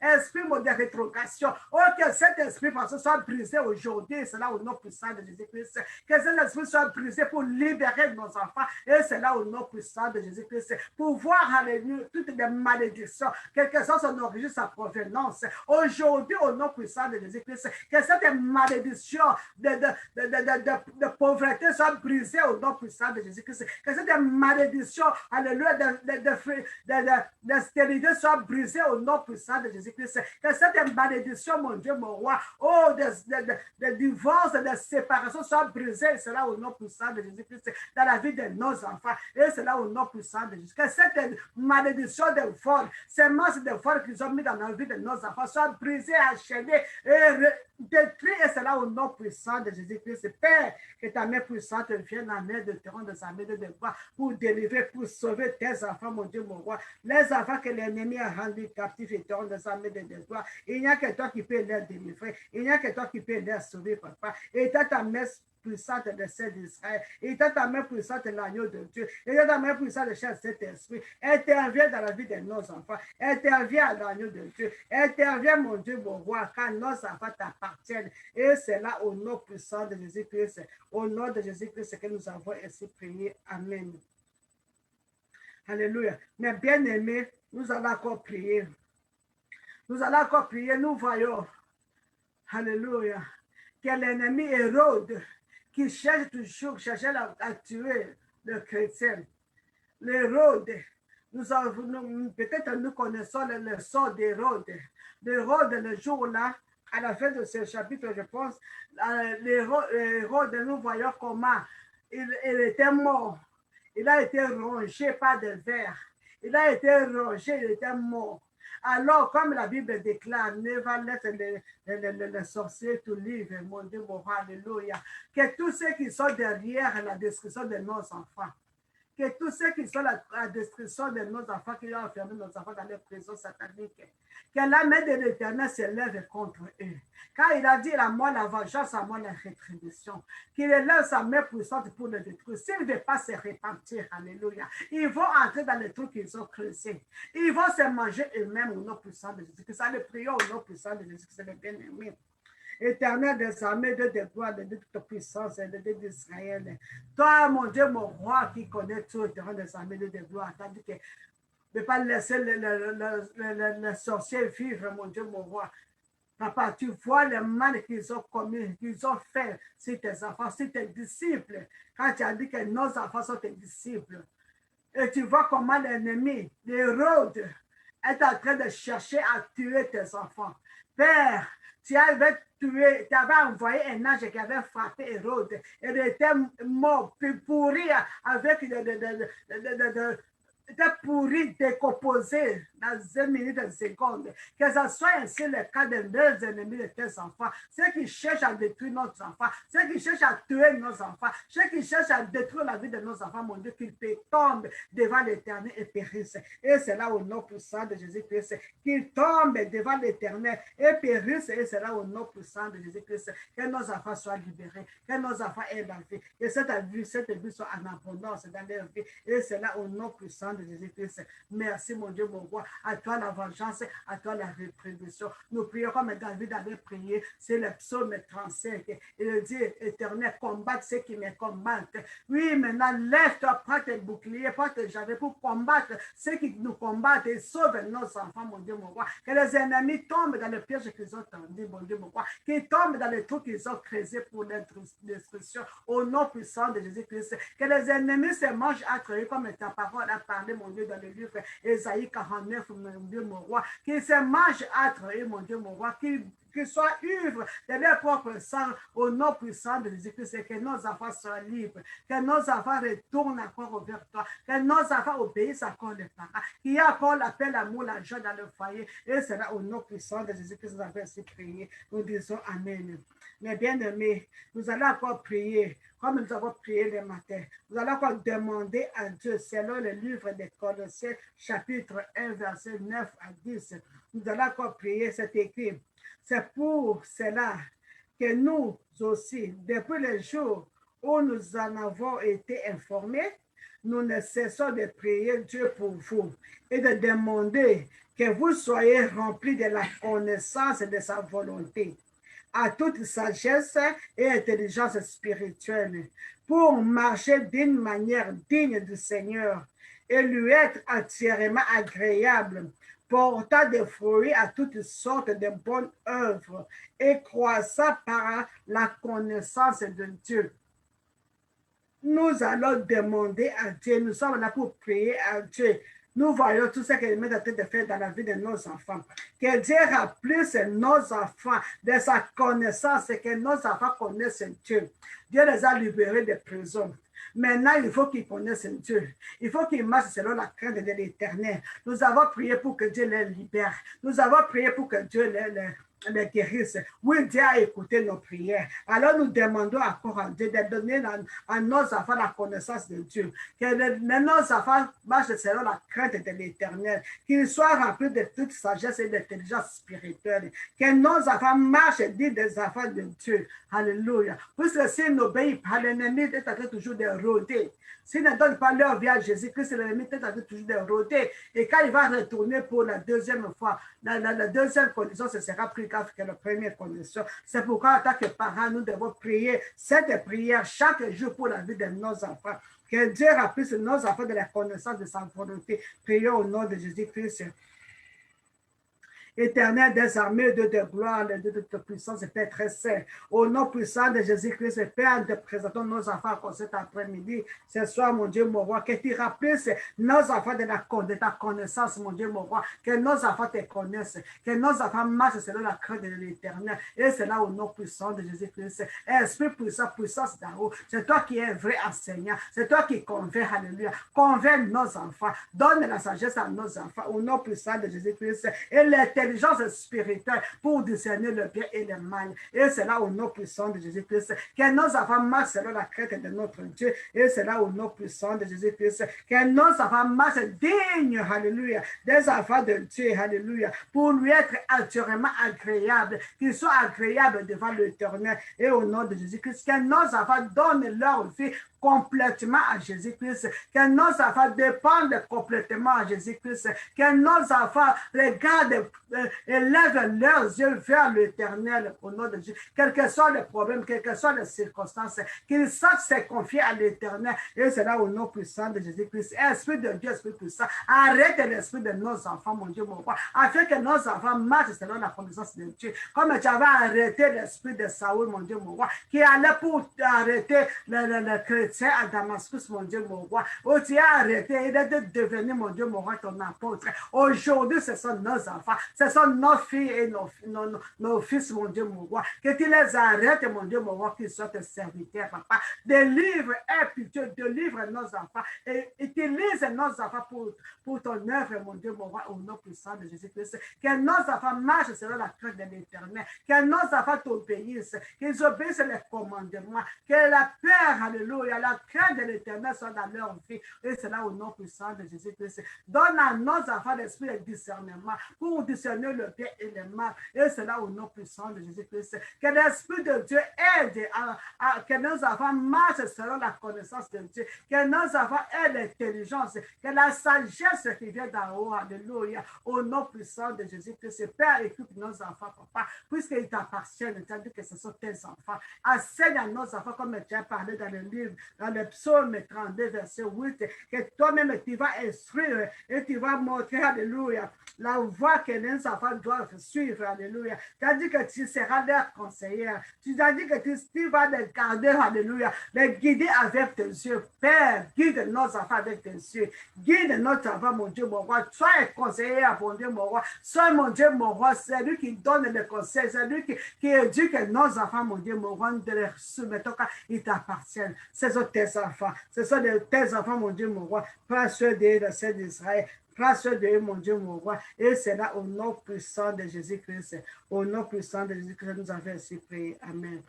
esprit de rétrogression. Oh, que cet esprit soit brisé aujourd'hui, c'est là au nom puissant de Jésus-Christ. Que cet esprit soit brisé pour libérer nos enfants, et c'est là au nom puissant de Jésus-Christ. Pour voir, alléluia, toutes les malédictions, quelle que soit son origine, sa provenance. Aujourd'hui, au nom puissant de Jésus-Christ, que cette malédiction de pauvreté soit brisée au nom puissant de Jésus-Christ. Que cette malédiction, alléluia, de stérilité soit brisée au nom puissant de Jésus-Christ. Que cette malédiction, mon Dieu, mon roi, oh, de divorce, de séparation soit brisée, cela au nom puissant de Jésus-Christ dans la vie de nos enfants. Et cela au nom puissant de Jésus. Que cette malédiction de vol, ces masses de vol qu'ils ont mis dans la vie de nos enfants soit brisée, enchaînée et détruite. Et cela au nom puissant de Jésus-Christ. Père, que ta main puissante vienne en aide de terrain de sa main de devoir pour délivrer, pour sauver tes enfants, mon Dieu, mon roi. Les enfants que l'ennemi a rendus captifs et terrain de sa main de devoir. Il n'y a que toi qui peux les délivrer. Il n'y a que toi qui peux les sauver, papa. Et ta main puissante de celle d'Israël. Et ta main puissante de l'agneau de Dieu. Et ta main puissante de cet esprit. Interviens dans la vie de nos enfants. Interviens à l'agneau de Dieu. Interviens, mon Dieu, mon roi, car nos enfants t'appartiennent. Et c'est là au nom puissant de Jésus-Christ. Au nom de Jésus-Christ que nous avons ainsi prié. Amen. Alléluia. Mais bien aimés, nous allons encore prier. Nous allons encore prier. Nous voyons, alléluia, que l'ennemi Hérode, qui cherche toujours, cherchait à tuer le chrétien. L'Hérode, peut-être nous connaissons le sort d'Hérode. L'Hérode, le jour-là, à la fin de ce chapitre, je pense, l'Hérode, nous voyons comment il était mort. Il a été rongé par des vers. Il a été rongé, il était mort. Alors, comme la Bible déclare, ne va laisse les sorciers tout livre, mon Dieu, mon roi, alléluia. Que tous ceux qui sont derrière la destruction de nos enfants, que tous ceux qui sont la destruction de nos enfants, qui ont enfermé nos enfants dans les prisons sataniques, que la main de l'Éternel se lève contre eux. Car il a dit à moi la vengeance, à moi la rétribution. Qu'il élève sa main puissante pour le détruire. S'ils ne veulent pas se repentir, alléluia, ils vont entrer dans les trucs qu'ils ont creusés. Ils vont se manger eux-mêmes au nom puissant de Jésus. Que ça le prions au nom puissant de Jésus, que c'est le bien-aimé. Éternel des armées, de gloire, de toute puissance, de Dieu d'Israël. Toi, mon Dieu, mon roi, qui connaît tout, éternel des armées, de gloire, tandis que ne pas laisser le sorcier vivre, mon Dieu, mon roi. Papa, tu vois le mal qu'ils ont commis, qu'ils ont fait sur tes enfants, sur tes disciples. Quand tu as dit que nos enfants sont tes disciples. Et tu vois comment l'ennemi, l'Hérode, est en train de chercher à tuer tes enfants. Père, tu avais tué, tu avais envoyé un ange qui avait frappé Hérode. Il était mort, puis pourri avec était pourri, décomposé dans 1 minute, 1 seconde. Que ce soit ainsi le cas de nos ennemis de tes enfants, ceux qui cherchent à détruire nos enfants, ceux qui cherchent à tuer nos enfants, ceux qui cherchent à détruire la vie de nos enfants, mon Dieu, qu'ils tombent devant l'Éternel et périssent. Et c'est là au nom puissant de Jésus-Christ, qu'ils tombent devant l'Éternel et périssent. Et c'est là au nom puissant de Jésus-Christ, que nos enfants soient libérés, que nos enfants aient la vie, que cette vie soit en abondance dans leur vie. Et c'est là au nom puissant de Jésus-Christ. Merci, mon Dieu, mon roi. À toi la vengeance, à toi la rétribution. Nous prions comme David avait prié. C'est le psaume 35. Il dit, Éternel, combattre ceux qui me combattent. Oui, maintenant, lève-toi, prends tes boucliers, prends tes javets pour combattre ceux qui nous combattent et sauve nos enfants, mon Dieu, mon roi. Que les ennemis tombent dans le piège qu'ils ont tendu, mon Dieu, mon roi. Qu'ils tombent dans les trous qu'ils ont creusés pour destruction. Au nom puissant de Jésus-Christ. Que les ennemis se mangent entre eux comme ta parole a parlé, mon Dieu, dans le livre Ésaïe 49, mon Dieu, mon roi. Qu'ils se mangent entre eux, mon Dieu, mon roi. Qu'ils soient ivres de leur propre sang au nom puissant de Jésus-Christ, que nos enfants soient libres, que nos enfants retournent encore vers toi, que nos enfants obéissent encore les parents, qu'il y a encore la paix, l'amour, la joie dans le foyer, et c'est là au nom puissant de Jésus-Christ, nous avons ainsi prié. Nous disons Amen. Mes bien-aimés, nous allons encore prier, comme nous avons prié le matin. Nous allons encore demander à Dieu, selon le livre des Colossiens, chapitre 1, verset 9 à 10. Nous allons encore prier, c'est écrit. C'est pour cela que nous aussi, depuis le jour où nous en avons été informés, nous ne cessons de prier Dieu pour vous et de demander que vous soyez remplis de la connaissance de sa volonté, à toute sagesse et intelligence spirituelle, pour marcher d'une manière digne du Seigneur et lui être entièrement agréable, portant des fruits à toutes sortes de bonnes œuvres et croissant par la connaissance de Dieu. Nous allons demander à Dieu, nous sommes là pour prier à Dieu. Nous voyons tout ce qu'il met en train de faire dans la vie de nos enfants. Que Dieu remplisse nos enfants de sa connaissance et que nos enfants connaissent Dieu. Dieu les a libérés de prison. Maintenant, il faut qu'ils connaissent Dieu. Il faut qu'ils marchent selon la crainte de l'Éternel. Nous avons prié pour que Dieu les libère. Nous avons prié pour que Dieu les guérisse. Oui, Dieu a écouté nos prières. Alors nous demandons encore à Dieu de donner à nos enfants la connaissance de Dieu. Que nos enfants marchent selon la crainte de l'Éternel. Qu'ils soient remplis de toute sagesse et d'intelligence spirituelle. Que nos enfants marchent dignes des enfants de Dieu. Alléluia. Puisque s'ils n'obéissent pas, l'ennemi est en train toujours de rôder. S'ils ne donnent pas leur vie à Jésus-Christ, l'ennemi est en train toujours de rôder. Et quand il va retourner pour la deuxième fois, la deuxième condition, ce sera plus grave que la première condition. C'est pourquoi, en tant que parents, nous devons prier cette prière chaque jour pour la vie de nos enfants. Que Dieu remplisse nos enfants de la connaissance de sa volonté. Prions au nom de Jésus-Christ. Éternel des armées, Dieu de gloire, Dieu de puissance et Père très saint. Au nom puissant de Jésus-Christ, Père, nous te présentons nos enfants comme cet après-midi. Ce soir, mon Dieu, mon roi, que tu remplisses nos enfants de ta connaissance, mon Dieu, mon roi. Que nos enfants te connaissent. Que nos enfants marchent selon la crainte de l'Éternel. Et c'est là au nom puissant de Jésus-Christ. Esprit puissant, puissance d'en haut. C'est toi qui es un vrai enseignant. C'est toi qui convainc, alléluia. Convainc nos enfants. Donne la sagesse à nos enfants. Au nom puissant de Jésus-Christ. Et l'intelligence spirituelle pour discerner le bien et le mal. Et c'est là au nom puissant de Jésus-Christ que nos enfants marchent selon la crainte de notre Dieu. Et c'est là au nom puissant de Jésus-Christ que nos enfants marchent dignes, alléluia, des enfants de Dieu, alléluia, pour lui être entièrement agréable, qu'ils soient agréables devant l'Éternel. Et au nom de Jésus-Christ, que nos enfants donnent leur vie complètement à Jésus-Christ, que nos enfants dépendent complètement à Jésus-Christ, que nos enfants regardent, élèvent leurs yeux vers l'Éternel au nom de Jésus, quels que soient les problèmes, quelles que soient les circonstances, qu'ils sachent se confier à l'Éternel, et c'est là au nom puissant de Jésus-Christ. Esprit de Dieu, Esprit puissant, arrête l'esprit de nos enfants, mon Dieu, mon roi, afin que nos enfants marchent selon la connaissance de Dieu, comme tu avais arrêté l'esprit de Saoul, mon Dieu, mon roi, qui allait pour arrêter le chrétien à Damascus, mon Dieu, mon roi, où tu as arrêté, il est de devenir, mon Dieu, mon roi, ton apôtre. Aujourd'hui, ce sont nos enfants, ce sont nos filles et nos fils, mon Dieu, mon roi, que tu les arrêtes, mon Dieu, mon roi, qu'ils soient tes serviteurs, papa. Délivre, aie pitié, délivre nos enfants et utilise nos enfants pour ton œuvre, mon Dieu, mon roi, au nom puissant de Jésus-Christ. Que nos enfants marchent selon la crainte de l'Éternel, que nos enfants t'obéissent, qu'ils obéissent les commandements, que la peur, alléluia, la crainte de l'Éternel soit dans leur vie. Et c'est là au nom puissant de Jésus-Christ. Donne à nos enfants l'esprit de discernement pour discerner le bien et le mal. Et c'est là au nom puissant de Jésus-Christ. Que l'Esprit de Dieu aide à que nos enfants marchent selon la connaissance de Dieu, que nos enfants aient l'intelligence, que la sagesse qui vient d'en haut, alléluia, au nom puissant de Jésus-Christ. Père, écoute nos enfants, papa, puisqu'ils t'appartiennent, tu as dit que ce sont tes enfants. Enseigne à nos enfants, comme tu as parlé dans le livre, dans le psaume 32, verset 8, que toi-même tu vas instruire et tu vas montrer, alléluia, la voie que les enfants doivent suivre, alléluia. Tu as dit que tu seras leur conseiller. Tu as dit que tu vas les garder, alléluia, les guider avec tes yeux. Père, guide nos enfants avec tes yeux. Guide notre enfant, mon Dieu, mon roi. Sois un conseiller, mon Dieu, mon roi. Sois, mon Dieu, mon roi. C'est lui qui donne les conseils. C'est lui qui éduque nos enfants, mon Dieu, mon roi. De les soumettre quand ils t'appartiennent. Ce sont tes enfants. Ce sont tes enfants, mon Dieu, mon roi. Pas ceux des saints d'Israël. Grâce de Dieu, mon Dieu, mon roi. Et c'est là au nom puissant de Jésus-Christ. Au nom puissant de Jésus-Christ, nous avons ainsi prié. Amen.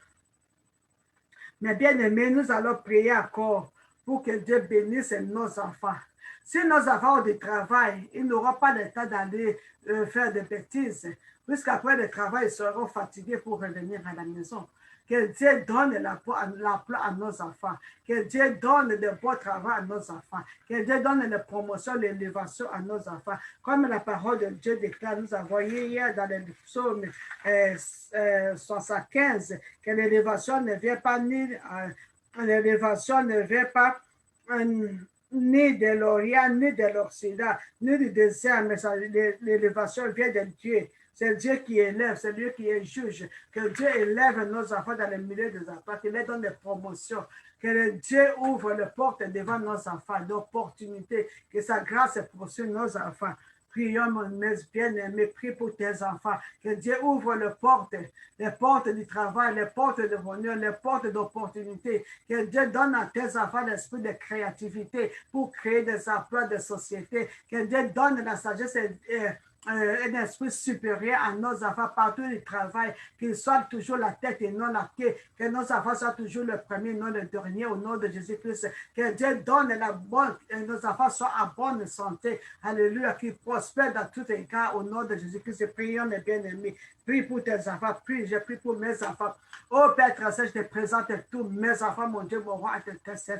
Mais bien aimés, nous allons prier encore pour que Dieu bénisse nos enfants. Si nos enfants ont du travail, ils n'auront pas le temps d'aller faire des bêtises, puisqu'après le travail, ils seront fatigués pour revenir à la maison. Que Dieu donne l'emploi à nos enfants. Que Dieu donne de beaux travail à nos enfants. Que Dieu donne les promotions, l'élévation à nos enfants. Comme la parole de Dieu déclare, nous avons vu hier dans le psaume 75, que l'élévation ne vient pas l'élévation ne vient pas ni de l'Orient, ni de l'Occident, ni du désert, mais l'élévation vient de Dieu. C'est Dieu qui élève, c'est Dieu qui est juge. Que Dieu élève nos enfants dans le milieu des enfants, qu'il leur donne des promotions. Que Dieu ouvre les portes devant nos enfants, d'opportunités. Que sa grâce poursuive nos enfants. Prions, mon bien-aimé, prie pour tes enfants. Que Dieu ouvre les portes du travail, les portes de bonheur, les portes d'opportunités. Que Dieu donne à tes enfants l'esprit de créativité pour créer des emplois de société. Que Dieu donne la sagesse un esprit supérieur à nos enfants partout du travail, qu'ils soient toujours la tête et non la queue, que nos enfants soient toujours le premier, non le dernier, au nom de Jésus-Christ, que Dieu donne nos enfants soient en bonne santé, alléluia, qu'ils prospèrent dans tous les cas, au nom de Jésus-Christ. Prions, mes bien-aimés, prie pour tes enfants, je prie pour mes enfants. Oh Père Très-Saint, je te présente tous mes enfants, mon Dieu, mon roi,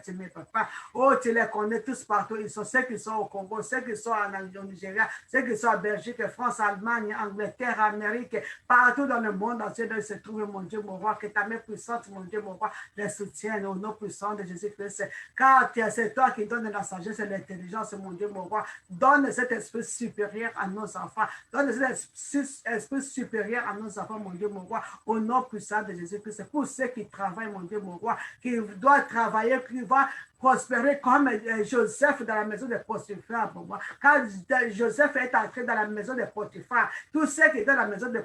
mes papas. Oh, tu les connais tous partout, ils sont ceux qui sont au Congo, ceux qui sont en Nigeria, ceux qui sont en Belgique, France, Allemagne, Angleterre, Amérique, partout dans le monde entier, où se trouve, mon Dieu, mon roi, que ta main puissante, mon Dieu, mon roi, les soutienne au nom puissant de Jésus-Christ. Car c'est toi qui donnes la sagesse et l'intelligence, mon Dieu, mon roi. Donne cet esprit supérieur à nos enfants. Donne cet esprit supérieur à nos enfants, mon Dieu, mon roi, au nom puissant de Jésus-Christ. Pour ceux qui travaillent, mon Dieu, mon roi, qui doivent travailler, qui vont prospérer comme Joseph dans la maison de Potiphar pour moi. Quand Joseph est entré dans la maison de Potiphar, tous ceux qui étaient dans la maison de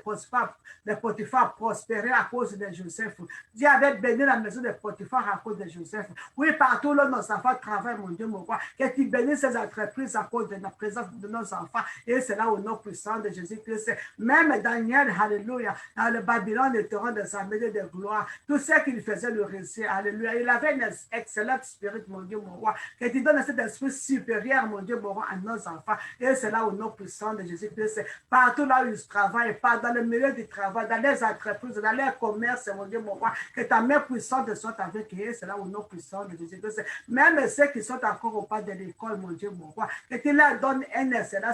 Potiphar prospéraient à cause de Joseph. Dieu avait béni la maison de Potiphar à cause de Joseph. Oui, partout là, nos enfants travaillent, mon Dieu, mon roi, que tu bénisses ces entreprises à cause de la présence de nos enfants. Et c'est là au nom puissant de Jésus-Christ. Même Daniel, alléluia, dans le Babylone, le torrent de sa maison de gloire. Tout ce qu'il faisait le réussir, alléluia. Il avait une excellente spirit, mon Dieu, mon roi, que tu donnes cet esprit supérieur, mon Dieu, mon roi, à nos enfants. Et c'est là au nom puissant de Jésus-Christ. Partout là où ils travaillent, pas dans le milieu du travail, dans les entreprises, dans les commerces, mon Dieu, mon roi, que ta main puissante soit avec eux. C'est là au nom puissant de Jésus-Christ. Même ceux qui sont encore au pas de l'école, mon Dieu, mon roi, que tu leur donnes un excellent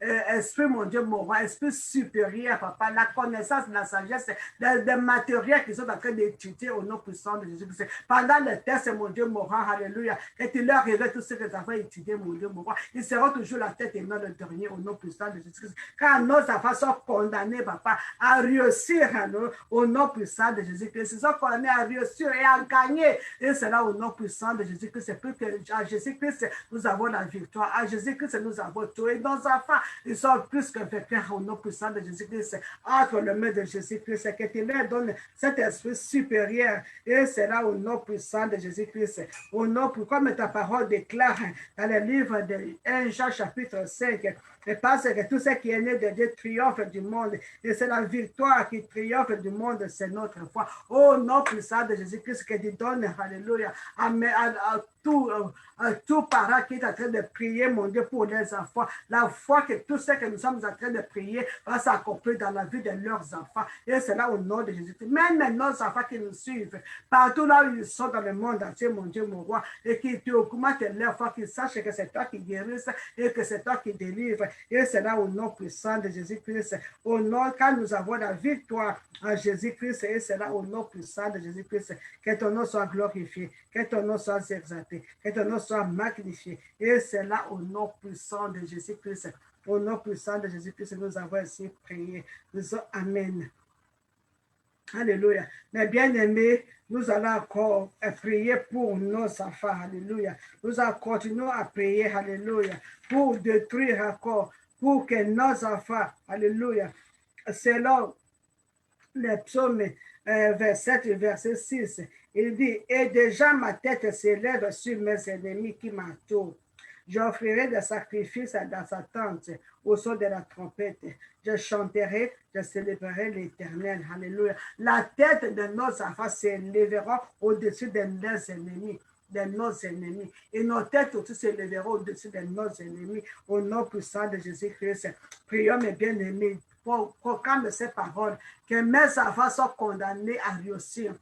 esprit, mon Dieu, mon roi, esprit supérieur, papa, la connaissance, la sagesse, des matériels qu'ils sont en train d'étudier au nom puissant de Jésus-Christ. Pendant le test, mon Dieu, mon roi, alléluia, que tu leur révèles tout ce que tu as étudié, mon Dieu, mon roi. Ils seront toujours la tête et non le dernier au nom puissant de Jésus-Christ. Car nos enfants sont condamnés, papa, à réussir au nom puissant de Jésus-Christ. Ils sont condamnés à réussir et à gagner. Et c'est là au nom puissant de Jésus-Christ. C'est plus que à Jésus-Christ, nous avons la victoire. À Jésus-Christ, nous avons tout. Et nos enfants, ils sont plus que vainqueurs au nom puissant de Jésus-Christ. Entre le mains de Jésus-Christ, que tu leur donnes cet esprit supérieur. Et c'est là au nom puissant de Jésus-Christ. Au nom, comme ta parole déclare dans le livre de 1 Jean chapitre 5, et parce que tout ce qui est né de Dieu triomphe du monde. Et c'est la victoire qui triomphe du monde, c'est notre foi. Au nom puissant de Jésus-Christ, que tu donnes, alléluia, à tout parent qui est en train de prier, mon Dieu, pour les enfants. La foi que tout ce que nous sommes en train de prier va s'accomplir dans la vie de leurs enfants. Et c'est là au nom de Jésus-Christ. Même nos enfants qui nous suivent, partout là où ils sont dans le monde entier, mon Dieu, mon roi, et qui tu augmentes leur foi, qu'ils sachent que c'est toi qui guérisses et que c'est toi qui délivres. Et c'est là au nom puissant de Jésus-Christ. Au nom, quand nous avons la victoire en Jésus-Christ, et c'est là au nom puissant de Jésus-Christ, que ton nom soit glorifié, que ton nom soit exalté, que ton nom soit magnifié. Et c'est là au nom puissant de Jésus-Christ. Au nom puissant de Jésus-Christ, nous avons ainsi prié. Nous disons Amen. Alléluia. Mais bien aimés, nous allons encore prier pour nos enfants. Alléluia. Nous continuons à prier. Alléluia. Pour détruire encore, pour que nos enfants, alléluia, selon les psaumes verset 7 et verset 6, il dit, et déjà ma tête s'élève sur mes ennemis qui m'entourent. J'offrirai des sacrifices dans sa tente au son de la trompette. Je chanterai, je célébrerai l'Éternel. Alléluia. La tête de nos enfants s'élèvera au-dessus de nos ennemis. Et nos têtes aussi s'élèveront au-dessus de nos ennemis. Au nom puissant de Jésus-Christ. Prions, mes bien-aimés, proclame ces paroles, que mes enfants sont condamnés à réussir.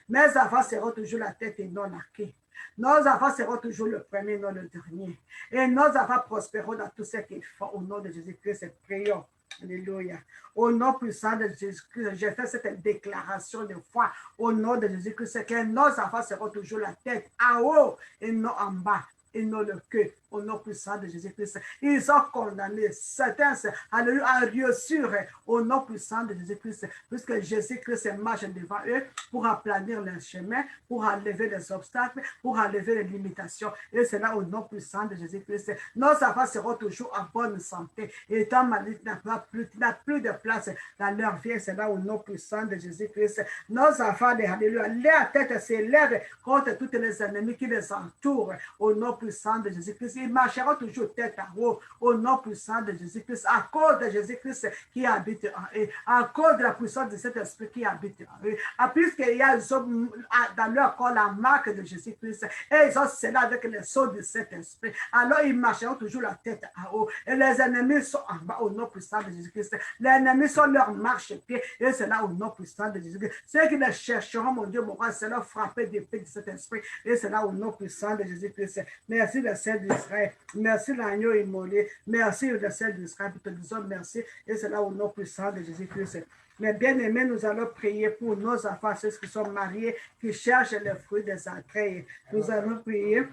Mes enfants seront toujours la tête et non la queue. Nos enfants seront toujours le premier, non le dernier. Et nos enfants prospéreront dans tout ce qu'ils font. Au nom de Jésus-Christ, prions. Alléluia. Au nom puissant de Jésus-Christ, je fais cette déclaration de foi. Au nom de Jésus-Christ, que nos enfants seront toujours la tête en haut et non en bas. Et non le queue. Au nom puissant de Jésus-Christ. Ils sont condamnés. Certains à réussir au nom puissant de Jésus-Christ. Puisque Jésus-Christ marche devant eux pour aplanir les chemins, pour enlever les obstacles, pour enlever les limitations. Et c'est là au nom puissant de Jésus-Christ. Nos enfants seront toujours en bonne santé. Et tant maladie n'a plus de place dans leur vie. C'est là au nom puissant de Jésus-Christ. Nos enfants, alléluia, leur tête s'élève contre tous les ennemis qui les entourent. Au nom puissant de Jésus-Christ. Ils marcheront toujours tête à haut au nom puissant de Jésus-Christ, à cause de Jésus-Christ qui habite en eux, à cause de la puissance de cet esprit qui habite en eux. Puisqu'il y a dans leur corps la marque de Jésus-Christ, et ils ont cela avec le sceau de cet esprit, alors ils marcheront toujours la tête à haut. Et les ennemis sont en bas au nom puissant de Jésus-Christ. Les ennemis sont leur marche-pied, et c'est là au nom puissant de Jésus-Christ. Ceux qui les chercheront, mon Dieu, mon roi, c'est leur frapper d'épée de cet esprit, et c'est là au nom puissant de Jésus-Christ. Merci le Seigneur d'Israël. Merci l'agneau immolé. Merci le Seigneur d'Israël. Nous te disons merci. Et c'est là au nom puissant de Jésus-Christ. Mais bien aimés, nous allons prier pour nos enfants, ceux qui sont mariés, qui cherchent les fruits des entrailles. Nous allons prier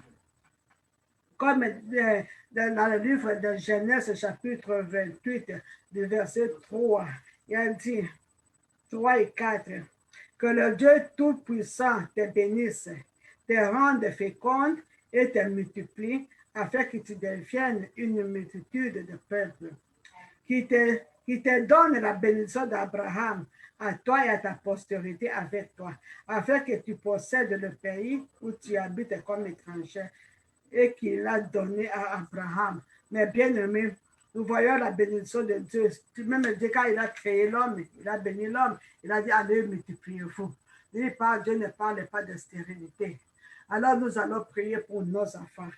comme dans le livre de Genèse, chapitre 28, du verset 3. Il a dit 3 et 4. Que le Dieu Tout-Puissant te bénisse, te rende féconde et te multiplie, afin que tu deviennes une multitude de peuples, qui te donne la bénédiction d'Abraham, à toi et à ta postérité avec toi, afin que tu possèdes le pays où tu habites comme étranger et qu'il a donné à Abraham. Mais bien aimé, Nous voyons la bénédiction de Dieu. Même Dieu, quand il a créé l'homme, il a béni l'homme, il a dit, allez, multipliez-vous. Dieu ne parle pas de stérilité. Alors nous allons prier pour nos enfants.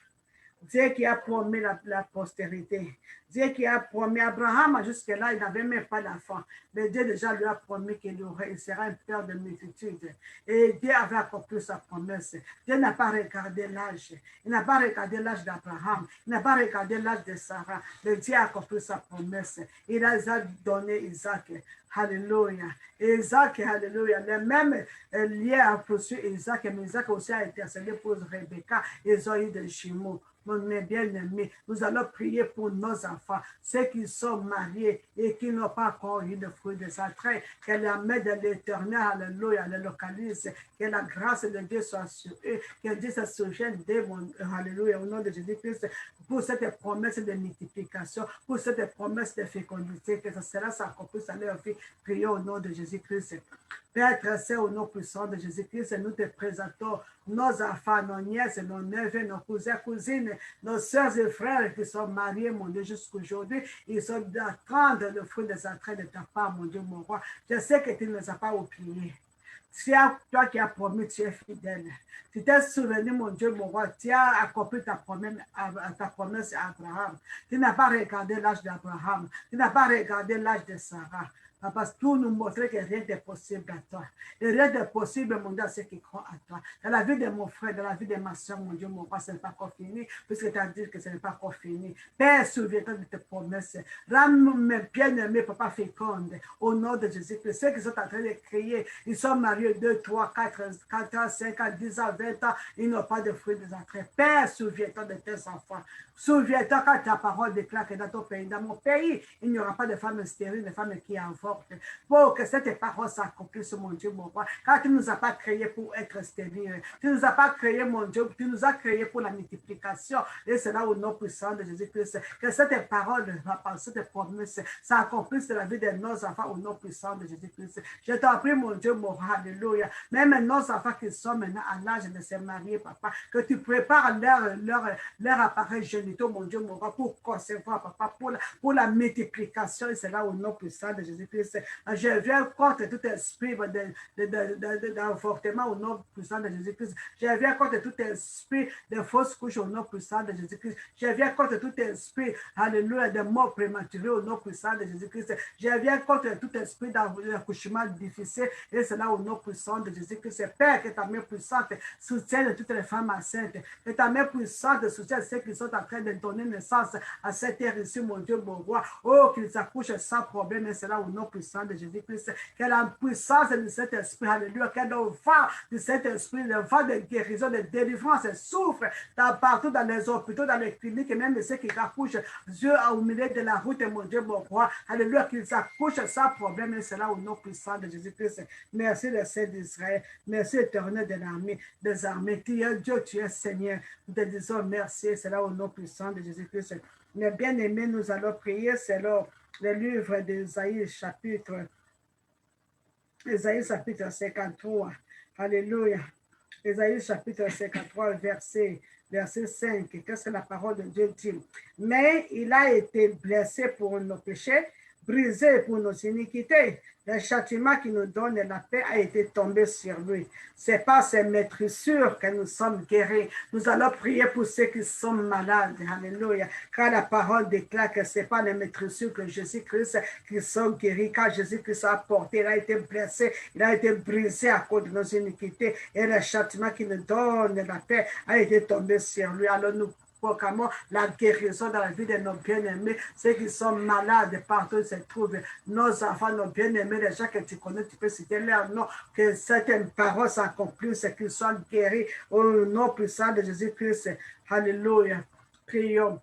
Dieu qui a promis la postérité. Dieu qui a promis Abraham, jusque-là, il n'avait même pas d'enfant. Mais Dieu déjà lui a promis qu'il sera un père de multitude. Et Dieu avait accompli sa promesse. Dieu n'a pas regardé l'âge. Il n'a pas regardé l'âge d'Abraham. Il n'a pas regardé l'âge de Sarah. Mais Dieu a accompli sa promesse. Il a donné Isaac. Alléluia. Isaac, alléluia. Les mêmes liés à poursuivre Isaac, mais Isaac aussi a intercédé pour Rebecca. Ils ont eu des jumeaux. Mon bien-aimé, nous allons prier pour nos enfants, ceux qui sont mariés et qui n'ont pas encore eu de fruit de sa traite. Que la main de l'Éternel, alléluia, les localise. Que la grâce de Dieu soit sur eux. Que Dieu se souvienne d'eux, alléluia, au nom de Jésus-Christ, pour cette promesse de multiplication, pour cette promesse de fécondité, que cela s'accomplisse à leur vie. Prions au nom de Jésus-Christ. Père très saint, au nom puissant de Jésus-Christ, nous te présentons nos enfants, nos nièces, nos neveux, nos cousins, cousines, nos soeurs et frères qui sont mariés, mon Dieu, jusqu'aujourd'hui. Ils sont d'attendre le fruit des entrailles de ta part, mon Dieu, mon roi. Je sais que tu ne les as pas oubliés. Toi qui as promis, tu es fidèle. Tu t'es souvenu, mon Dieu, mon roi, tu as accompli ta promesse à Abraham. Tu n'as pas regardé l'âge d'Abraham. Tu n'as pas regardé l'âge de Sarah. Parce que tout nous montrer que rien n'est possible à toi. Et rien n'est possible, mon Dieu, à ceux qui croient à toi. Dans la vie de mon frère, dans la vie de ma soeur, mon Dieu, mon roi, ce n'est pas encore fini, puisque tu as dit que ce n'est pas encore fini. Père, souviens-toi de tes promesses. Rends mes bien-aimés, papa féconde, au nom de Jésus-Christ. Ceux qui sont en train de crier, ils sont mariés 2, 3, 4 ans, 5 ans, 10 ans, 20 ans, ils n'ont pas de fruits des entrées. Père, souviens-toi de tes enfants. Souviens-toi quand ta parole déclare que dans ton pays, dans mon pays, il n'y aura pas de femmes stériles, de femmes qui avortent. Pour que cette parole s'accomplisse, mon Dieu, mon roi. Car tu ne nous as pas créés pour être stériles. Tu ne nous as pas créés, mon Dieu, tu nous as créés pour la multiplication. Et c'est là au nom puissant de Jésus-Christ. Que cette parole, cette promesse, s'accomplisse dans la vie de nos enfants au nom puissant de Jésus-Christ. Je t'en prie, mon Dieu, mon roi, alléluia. Même nos enfants qui sont maintenant à l'âge de se marier, papa, que tu prépares leur appareil génitaux, mon Dieu, mon roi, pour concevoir, papa, pour la multiplication. Et c'est là au nom puissant de Jésus-Christ. Je viens contre tout esprit d'avortement au nom puissant de Jésus-Christ. Je viens contre tout esprit de fausse couche au nom puissant de Jésus-Christ. Je viens contre tout esprit, alléluia, de mort prématurée au nom puissant de Jésus-Christ. Je viens contre tout esprit d'accouchement difficile et c'est là au nom puissant de Jésus-Christ. Père, que ta main puissante soutienne toutes les femmes enceintes. Que ta main puissante soutienne ceux qui sont en train de donner naissance à cette terre ici, mon Dieu, mon roi. Oh, qu'ils accouchent sans problème et c'est là au nom puissant de Jésus-Christ. Que la puissance de cet esprit, alléluia, que le vent de cet esprit, le vent de guérison, de délivrance souffre partout dans les hôpitaux, dans les cliniques et même ceux qui accouchent, Dieu au milieu de la route, mon Dieu, mon roi. Alléluia, qu'ils accouchent sans problème et c'est là au nom puissant de Jésus-Christ. Merci le Saint d'Israël. Merci éternel de l'armée, des armées. Tu es Dieu, tu es Seigneur. Nous te disons merci, c'est là au nom puissant de Jésus-Christ. Mes bien-aimés, nous allons prier, c'est là le livre d'Ésaïe chapitre 53. Alléluia. Ésaïe chapitre 53, verset 5. Qu'est-ce que la parole de Dieu dit? Mais il a été blessé pour nos péchés, brisé pour nos iniquités. Le châtiment qui nous donne la paix a été tombé sur lui. C'est par ses maîtrissures que nous sommes guéris. Nous allons prier pour ceux qui sont malades. Alléluia. Car la parole déclare que ce n'est pas les maîtrissures que Jésus-Christ qui sont guéris. Car Jésus-Christ a porté, il a été blessé, il a été brisé à cause de nos iniquités. Et le châtiment qui nous donne la paix a été tombé sur lui. Alors nous proclamons la guérison dans la vie de nos bien-aimés, ceux qui sont malades partout où se trouvent, nos enfants, nos bien-aimés, les gens que tu connais, tu peux citer leur nom, que certaines paroles s'accomplissent, qu'ils soient guéris au nom puissant de Jésus-Christ. Alléluia. Prions.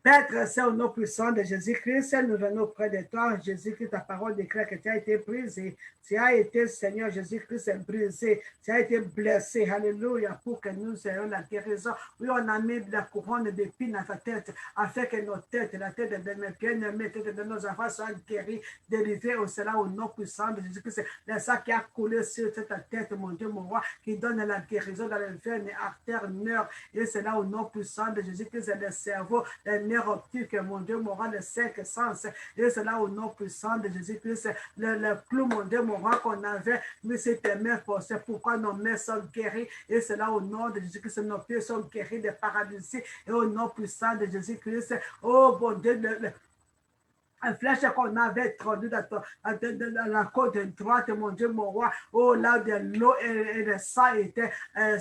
Père très saint, au nom puissant de Jésus-Christ, nous venons auprès de toi. Jésus-Christ, ta parole déclare que tu as été brisé. Tu as été, Seigneur Jésus-Christ, brisé. Tu as été blessé. Alléluia. Pour que nous ayons la guérison. Oui, on a mis la couronne d'épines à ta tête, afin que nos têtes, la tête de mes bien-aimés, la tête de nos enfants soient guéris, délivrés au cela au nom puissant de Jésus-Christ. Le sang qui a coulé sur cette tête, mon Dieu, mon roi, qui donne la guérison dans les veines, artères, nerfs. Et c'est là au nom puissant de Jésus-Christ, le cerveau, les nerf optique, mon Dieu, mon roi, les 5 sens. Et cela au nom puissant de Jésus-Christ. Le clou, mon Dieu, mon roi, qu'on avait, mais c'était mains forcées. Pourquoi nos mains sont guéries? Et cela au nom de Jésus-Christ. Nos pieds sont guéris des paralysies. Et au nom puissant de Jésus-Christ. Oh, bon Dieu, un flèche qu'on avait introduit dans la côte droite, mon Dieu, mon roi, oh là, de l'eau et le sang était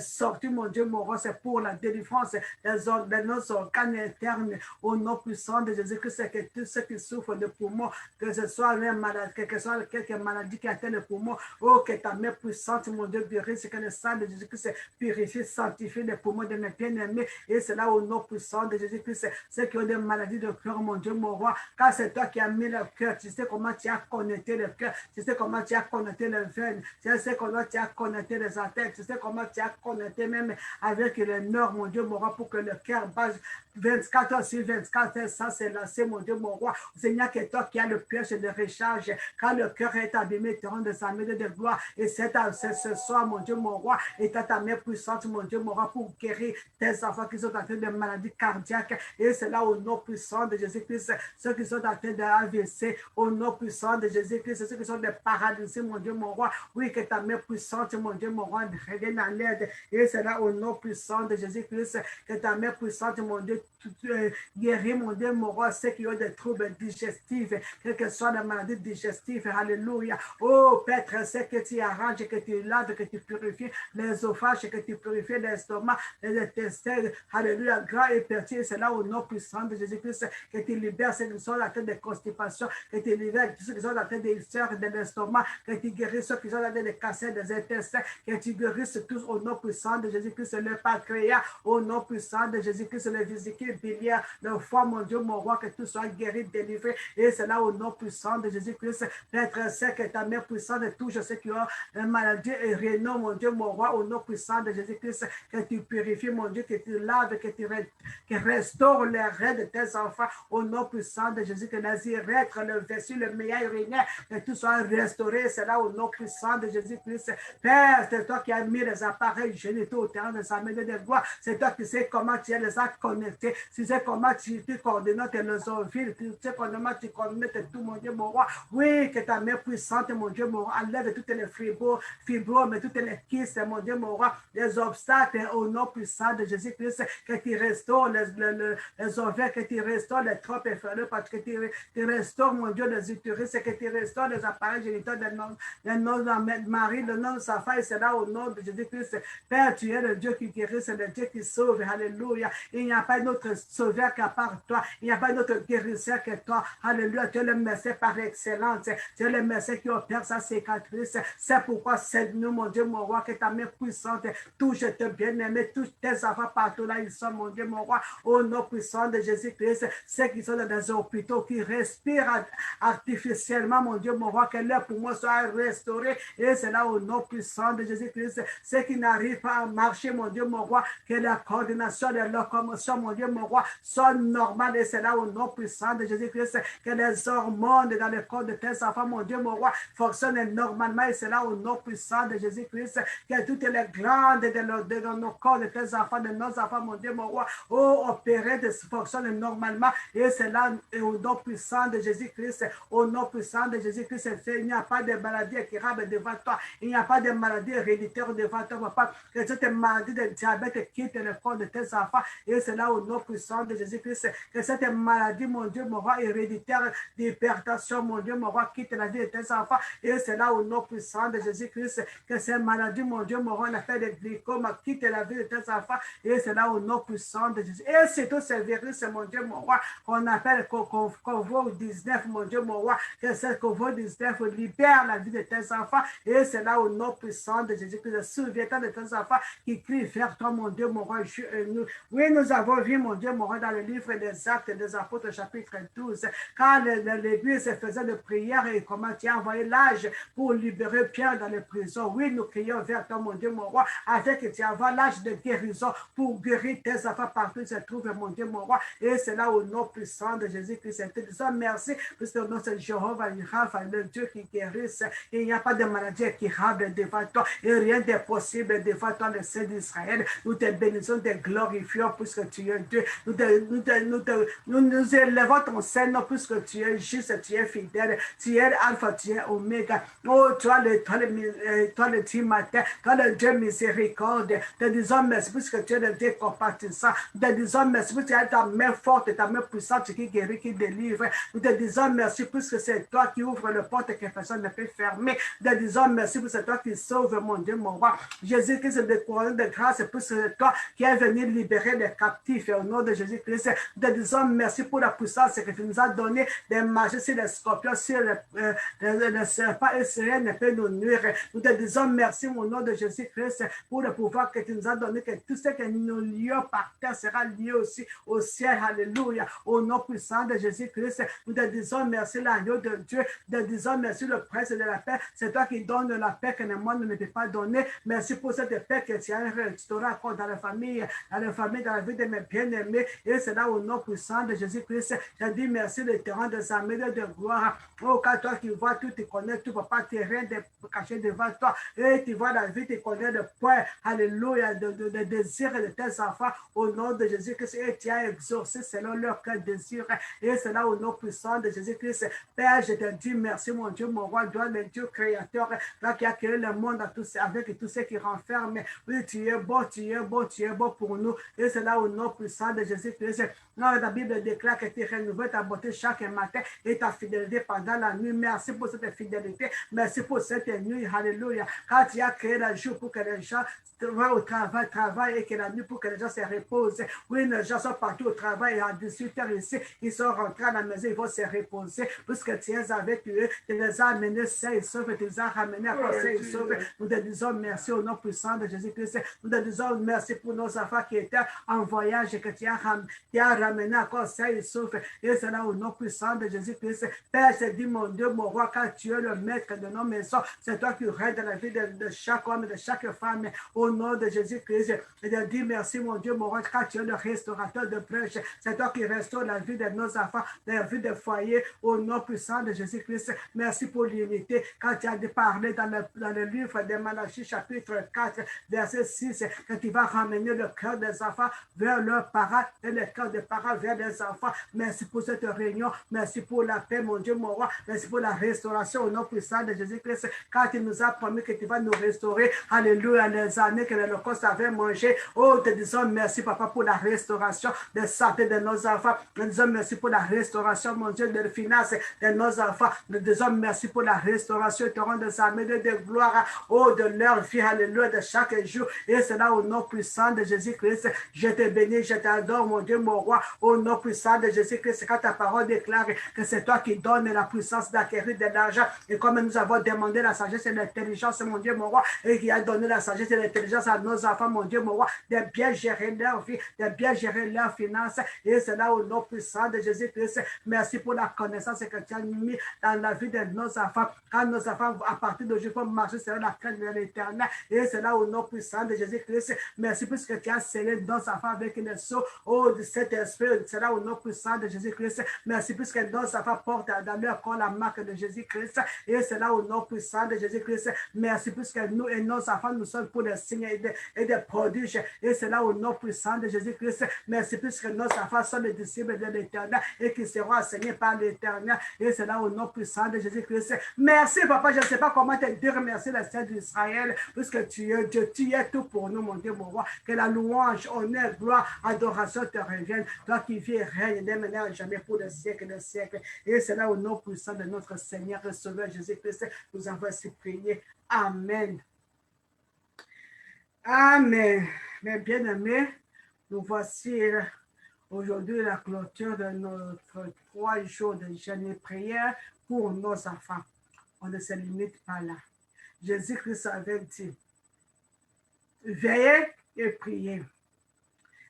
sorti, mon Dieu, mon roi, c'est pour la délivrance de nos organes internes, au nom puissant de Jésus-Christ, c'est que tous ceux qui souffrent de poumons, que ce soit une maladie, que ce soit quelque maladie qui atteint le poumon, oh, que ta main puissante, mon Dieu, guérisse, que le sang de Jésus-Christ purifie, sanctifie les poumons de mes bien-aimés, et cela au nom puissant de Jésus-Christ, ceux qui ont des maladies de cœur, mon Dieu, mon roi, car c'est toi qui a mis le cœur, tu sais comment tu as connecté le cœur, tu sais comment tu as connecté les veines, tu sais comment tu as connecté les artères, tu sais comment tu as connecté même avec le nord, mon Dieu, mon roi, pour que le cœur base 24 heures sur 24, ça c'est lancé, mon Dieu, mon roi. Seigneur, que toi qui as le piège de recharge, quand le cœur est abîmé, tu rends de sa main de gloire, et c'est ce soir, mon Dieu, mon roi, et ta main puissante, mon Dieu, mon roi, pour guérir tes enfants qui sont atteints de maladies cardiaques, et c'est là au nom puissant de Jésus-Christ, ceux qui sont atteints de AVC, au nom puissant de Jésus-Christ, ceux qui sont des paralysés, mon Dieu, mon roi, oui, que ta main puissante, mon Dieu, mon roi, revienne en l'aide, et c'est là au nom puissant de Jésus-Christ, que ta main puissante, mon Dieu, guéris, mon Dieu, mon roi, ceux qui ont des troubles digestifs, quelle que soit la maladie digestive, alléluia, oh, Père, c'est que tu arranges, que tu laves, que tu purifies l'œsophage, que tu purifies l'estomac, les intestins, alléluia, grand et petit, c'est là au nom puissant de Jésus-Christ, que tu libères ceux qui sont à tête de constipation, que tu libères ceux qui sont à tête d'ulcères de l'estomac, que tu guérisses ceux qui sont à tête de cancer des intestins, que tu guérisses tous au nom puissant de Jésus-Christ, le pancréas, au nom puissant de Jésus-Christ, le vésicule biliaire, le foie, mon Dieu, mon roi, que tout soit guéri, délivré, et c'est là au nom puissant de Jésus-Christ, Père saint, que ta main puissante touche ceux qui ont une maladie et rénaux, mon Dieu, mon roi, au nom puissant de Jésus-Christ, que tu purifies, mon Dieu, que tu laves, que restaures les rêves de tes enfants, au nom puissant de Jésus, que Nazireth, le vessie, le meilleur urinaire, que tout soit restauré, c'est là au nom puissant de Jésus-Christ. Père, c'est toi qui as mis les appareils génitaux au terrain de sa main de gloire, c'est toi qui sais comment tu les as connectés, tu sais comment tu coordonnes tes ovules, tu sais comment tu coordonnes tout, mon Dieu, mon roi. Oui, que ta main puissante, mon Dieu, mon roi, enlève toutes les fibromes, toutes les kystes, mon Dieu, mon roi, les obstacles au nom puissant de Jésus-Christ, que tu restaures les ovaires, que tu restaures les tropes inférieures, parce que tu restaures, mon Dieu, les utérus, que tu restaures les appareils génitaux de notre mari, de notre sa femme, c'est là au nom de Jésus-Christ. Père, tu es le Dieu qui guérit, c'est le Dieu qui sauve, alléluia. Il n'y a pas d'autre sauveur qu'à part toi, il n'y a pas d'autre guérisseur que toi, alléluia. Tu es le médecin par excellence, tu es le médecin qui opère sa cicatrice, c'est pourquoi c'est nous, mon Dieu, mon roi, que ta main puissante touche tes bien-aimés, touche tes enfants partout là, ils sont, mon Dieu, mon roi, au nom puissant de Jésus-Christ, ceux qui sont dans des hôpitaux, qui respirent artificiellement, mon Dieu, mon roi, que leurs poumons soient restaurés, et c'est là au nom puissant de Jésus-Christ, ceux qui n'arrivent pas à marcher, mon Dieu, mon roi, que la coordination de locomotion, mon Dieu, mon roi, soit normale, et c'est là au nom puissant de Jésus-Christ, que les hormones dans le corps de tes enfants, mon Dieu, mon roi, fonctionnent normalement, et c'est là au nom puissant de Jésus-Christ, que toutes les glandes de nos corps de tes enfants, de nos enfants, mon Dieu, mon roi, opérées, fonctionnent normalement, et c'est là au nom puissant de Jésus-Christ, au nom puissant de Jésus-Christ, il n'y a pas de maladie incurable devant toi, il n'y a pas de maladie héréditaire devant toi, papa, que cette maladie de diabète quitte le corps de tes enfants, et c'est là au nom puissant de Jésus-Christ, que cette maladie, mon Dieu, mon roi, héréditaire d'hypertension, mon Dieu, mon roi, quitte la vie de tes enfants, et c'est là au nom puissant de Jésus-Christ, que cette maladie, mon Dieu, mon roi, la fait de glycome, quitte la vie de tes enfants, et c'est là au nom puissant de Jésus. Et c'est tous ces virus, mon Dieu, mon roi, qu'on appelle COVID-19, mon Dieu, mon roi, que cette COVID-19 libère la vie de tes enfants, et c'est là au nom puissant de Jésus-Christ, souviens-toi de tes enfants qui crient vers toi, mon Dieu, mon roi, oui, nous avons vu, mon Dieu, mon roi, dans le livre des Actes des Apôtres, chapitre 12, quand l'Église faisait de prière et comment tu as envoyé l'âge pour libérer Pierre dans les prisons. Oui, nous crions vers toi, mon Dieu, mon roi, afin que tu envoies l'âge de guérison pour guérir tes enfants partout où se trouvent, mon Dieu, mon roi. Et c'est là au nom puissant de Jésus-Christ. disons merci, puisque notre Jéhovah, le Dieu qui guérisse. Il n'y a pas de maladie incurable devant toi, et rien n'est possible devant toi, le Saint d'Israël. Nous te bénissons, te glorifions, puisque tu es Dieu. Nous élevons ton Seigneur, puisque tu es juste, tu es fidèle, tu es Alpha, tu es Oméga. Oh, toi le Dieu matin, toi le Dieu miséricorde. Te disons merci, puisque tu es le Dieu compatissant. Nous te disons merci, puisque tu as ta main forte, ta main puissante qui guérit, qui délivre. Nous te disons merci, puisque c'est toi qui ouvre le porte que personne ne peut fermer. Nous te disons merci, puisque c'est toi qui sauve, mon Dieu, mon roi. Jésus-Christ est découragé de grâce, puisque c'est toi qui es venu libérer les captifs. Et au nom de Jésus-Christ, nous te disons merci pour la puissance que tu nous as donnée de marcher sur les scorpions, sur les serpents, et rien ne peut nous nuire. Nous te disons merci au nom de Jésus-Christ pour le pouvoir que tu nous as donné, que tout ce que nous lions par terre sera lié aussi au ciel. Alléluia. Au nom puissant de Jésus-Christ, nous te disons merci, l'agneau de Dieu. Nous te disons merci, le prince de la paix. C'est toi qui donnes la paix que le monde ne peut pas donner. Merci pour cette paix que tu as restaurée encore dans la famille, dans la vie de mes bien-aimés. Et c'est là au nom puissant de Jésus-Christ. Je dis merci, l'éternel des armées de gloire. Oh, car toi qui vois tout, tu connais tout, papa, tu n'as rien de caché devant toi. Et tu vois la vie, tu connais le point. Alléluia, de désir de tes enfants. Au nom de Jésus-Christ, et tu as exaucé selon leur cœur désir. Et c'est là au nom puissant de Jésus-Christ. Père, je te dis merci, mon Dieu, mon roi, toi, le Dieu créateur, toi qui as créé le monde avec tous ceux qui renferment. Oui, tu es bon, tu es bon, tu es bon pour nous. Et c'est là au nom puissant de Jésus-Christ. La Bible déclare que tu renouvelles ta beauté chaque matin et ta fidélité pendant la nuit. Merci pour cette fidélité. Merci pour cette nuit. Alléluia. Quand tu as créé le jour pour que les gens vont au travail et que la nuit pour que les gens se reposent. Oui, les gens sont partout au travail et à 18h ici, ils sont rentrés à la maison, ils vont se reposer. Puisque tu es avec eux, tu les as amenés sains et saufs, tu les as ramenés à sains et saufs. Nous te disons merci au nom puissant de Jésus-Christ. Nous te disons merci pour nos enfants qui étaient en voyage et que tu as ramenés encore sains et saufs. Et c'est là au nom puissant de Jésus-Christ. Père, je dis mon Dieu, mon roi, car tu es le maître de nos maisons. C'est toi qui règnes dans la vie de chaque homme, de chaque femme. Au nom de Jésus-Christ, je dis merci mon Dieu, mon roi, car tu es le restaurateur de brèches. C'est toi qui restaure la vie de nos enfants, la vie des foyers. Au nom puissant de Jésus-Christ, merci pour l'unité. Quand tu as parlé dans le livre de Malachie, chapitre 4, verset 6, que tu vas ramener le cœur des enfants vers leurs parents et le cœur des parents vers les enfants. Merci pour cette réunion. Merci pour la paix, mon Dieu, mon roi. Merci pour la restauration au nom puissant de Jésus-Christ. Quand tu nous as promis que tu vas nous restaurer, alléluia, les années que l'Holocauste avait mangé. Oh, te disons merci, papa, pour la restauration de santé de nos enfants. Nous disons merci pour la restauration, mon Dieu, de finances de nos enfants. Nous disons merci pour la restauration, des armées de gloire, oh, de leur vie, alléluia, de chaque jour. Et c'est là au nom puissant de Jésus-Christ. Je te bénis, je t'adore, mon Dieu, mon roi, au nom puissant de Jésus-Christ. Quand ta parole déclare que c'est toi qui donnes la puissance d'acquérir de l'argent, et comme nous avons demandé la sagesse et l'intelligence, mon Dieu, mon roi, et qui a donné la sagesse et l'intelligence à nos enfants, mon Dieu, mon roi, de bien gérer leur vie, de bien gérer leurs finances. Et c'est là au nom puissant de Jésus-Christ. Merci pour la connaissance que tu as mis dans la vie de nos enfants. Quand nos enfants, à partir d'aujourd'hui, vont marcher sur la crainte de l'éternel. Et c'est là au nom puissant de Jésus-Christ. Merci puisque tu as scellé nos enfants avec le sceau, oh, de cet esprit. C'est là au nom puissant de Jésus-Christ. Merci puisque nos enfants portent dans leur corps la marque de Jésus-Christ. Et c'est là au nom puissant de Jésus-Christ. Merci puisque nous et nos enfants, nous sommes pour des signes et des prodiges. Et c'est là au nom puissant de Jésus-Christ. Merci puisque nos enfants sont les disciples de l'éternel et qui seront enseignés par l'éternel. Et c'est là au nom puissant de Jésus-Christ. Merci, papa. Je ne sais pas comment te dire merci, le Seigneur d'Israël, puisque tu es Dieu, tu es tout pour nous, mon Dieu, mon roi. Que la louange, honneur, gloire, adoration te reviennent. Toi qui vis et règne dès maintenant à jamais pour le siècle des siècles. Et c'est là au nom puissant de notre Seigneur et Sauveur Jésus-Christ. Nous avons ainsi prié. Amen. Amen. Mes bien-aimés, nous voici aujourd'hui la clôture de notre 3 jours de jeûne et prière pour nos enfants. On ne se limite pas là. Jésus-Christ avait dit, veillez et priez.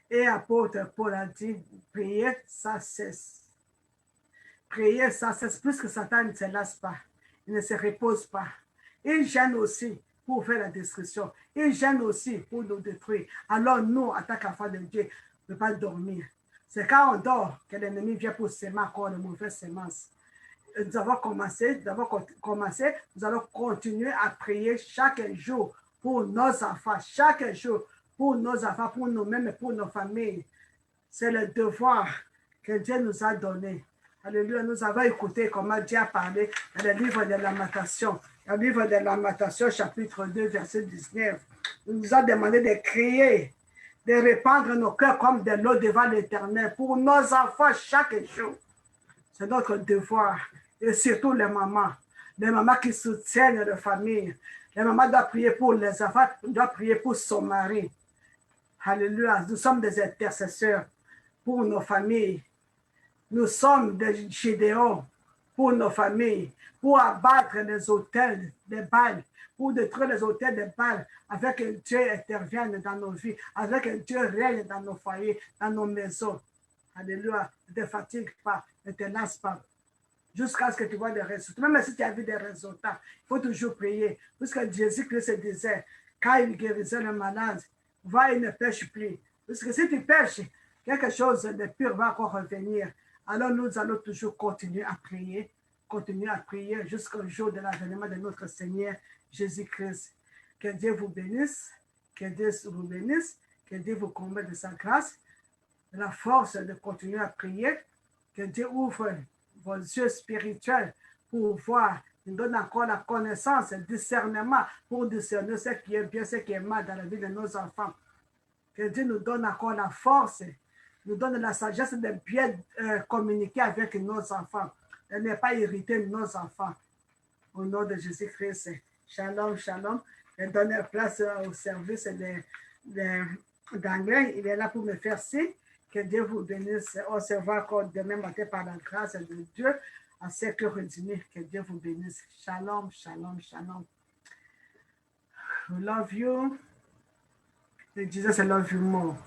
Et apôtre Paul a dit, priez sans cesse. Priez sans cesse, puisque Satan ne se lasse pas. Il ne se repose pas. Il gêne aussi pour faire la destruction. Il gêne aussi pour nous détruire. Alors nous, en tant qu'enfants de Dieu, ne pas dormir. C'est quand on dort que l'ennemi vient pour s'aimer encore de mauvaises semences. Nous avons commencé, nous allons continuer à prier chaque jour pour nos enfants, chaque jour pour nos enfants, pour nous-mêmes et pour nos familles. C'est le devoir que Dieu nous a donné. Alléluia, nous avons écouté comment Dieu a parlé dans le livre de Lamentation. Le livre de Lamentation, chapitre 2, verset 19. Il nous a demandé de crier, de répandre nos cœurs comme de l'eau devant l'Éternel pour nos enfants chaque jour. C'est notre devoir. Et surtout les mamans qui soutiennent la famille. Les mamans doivent prier pour les enfants, doivent prier pour son mari. Alléluia, nous sommes des intercesseurs pour nos familles. Nous sommes des Gédéons pour nos familles, pour abattre les autels des Baals, pour détruire les autels des Baals, avec que Dieu intervienne dans nos vies, avec que Dieu règne dans nos foyers, dans nos maisons. Alléluia, ne te fatigue pas, ne te lasse pas, jusqu'à ce que tu vois des résultats. Même si tu as vu des résultats, il faut toujours prier. Puisque Jésus-Christ disait, quand il guérissait le malade, va, il ne pêche plus. Parce que si tu pêches, quelque chose de pur va encore revenir. Alors nous allons toujours continuer à prier jusqu'au jour de l'avènement de notre Seigneur Jésus-Christ. Que Dieu vous bénisse, que Dieu vous bénisse, que Dieu vous comble de sa grâce, de la force de continuer à prier, que Dieu ouvre vos yeux spirituels pour voir, nous donne encore la connaissance, le discernement pour discerner ce qui est bien, ce qui est mal dans la vie de nos enfants. Que Dieu nous donne encore la force, nous donne la sagesse de bien communiquer avec nos enfants, de ne pas irriter nos enfants. Au nom de Jésus-Christ, shalom, shalom. Je donne place au service d'anglais. Il est là pour me faire signe. Que Dieu vous bénisse. On se voit encore demain matin par la grâce de Dieu à 5h30. Que Dieu vous bénisse. Shalom, shalom, shalom. We love you. And Jesus, I love you more.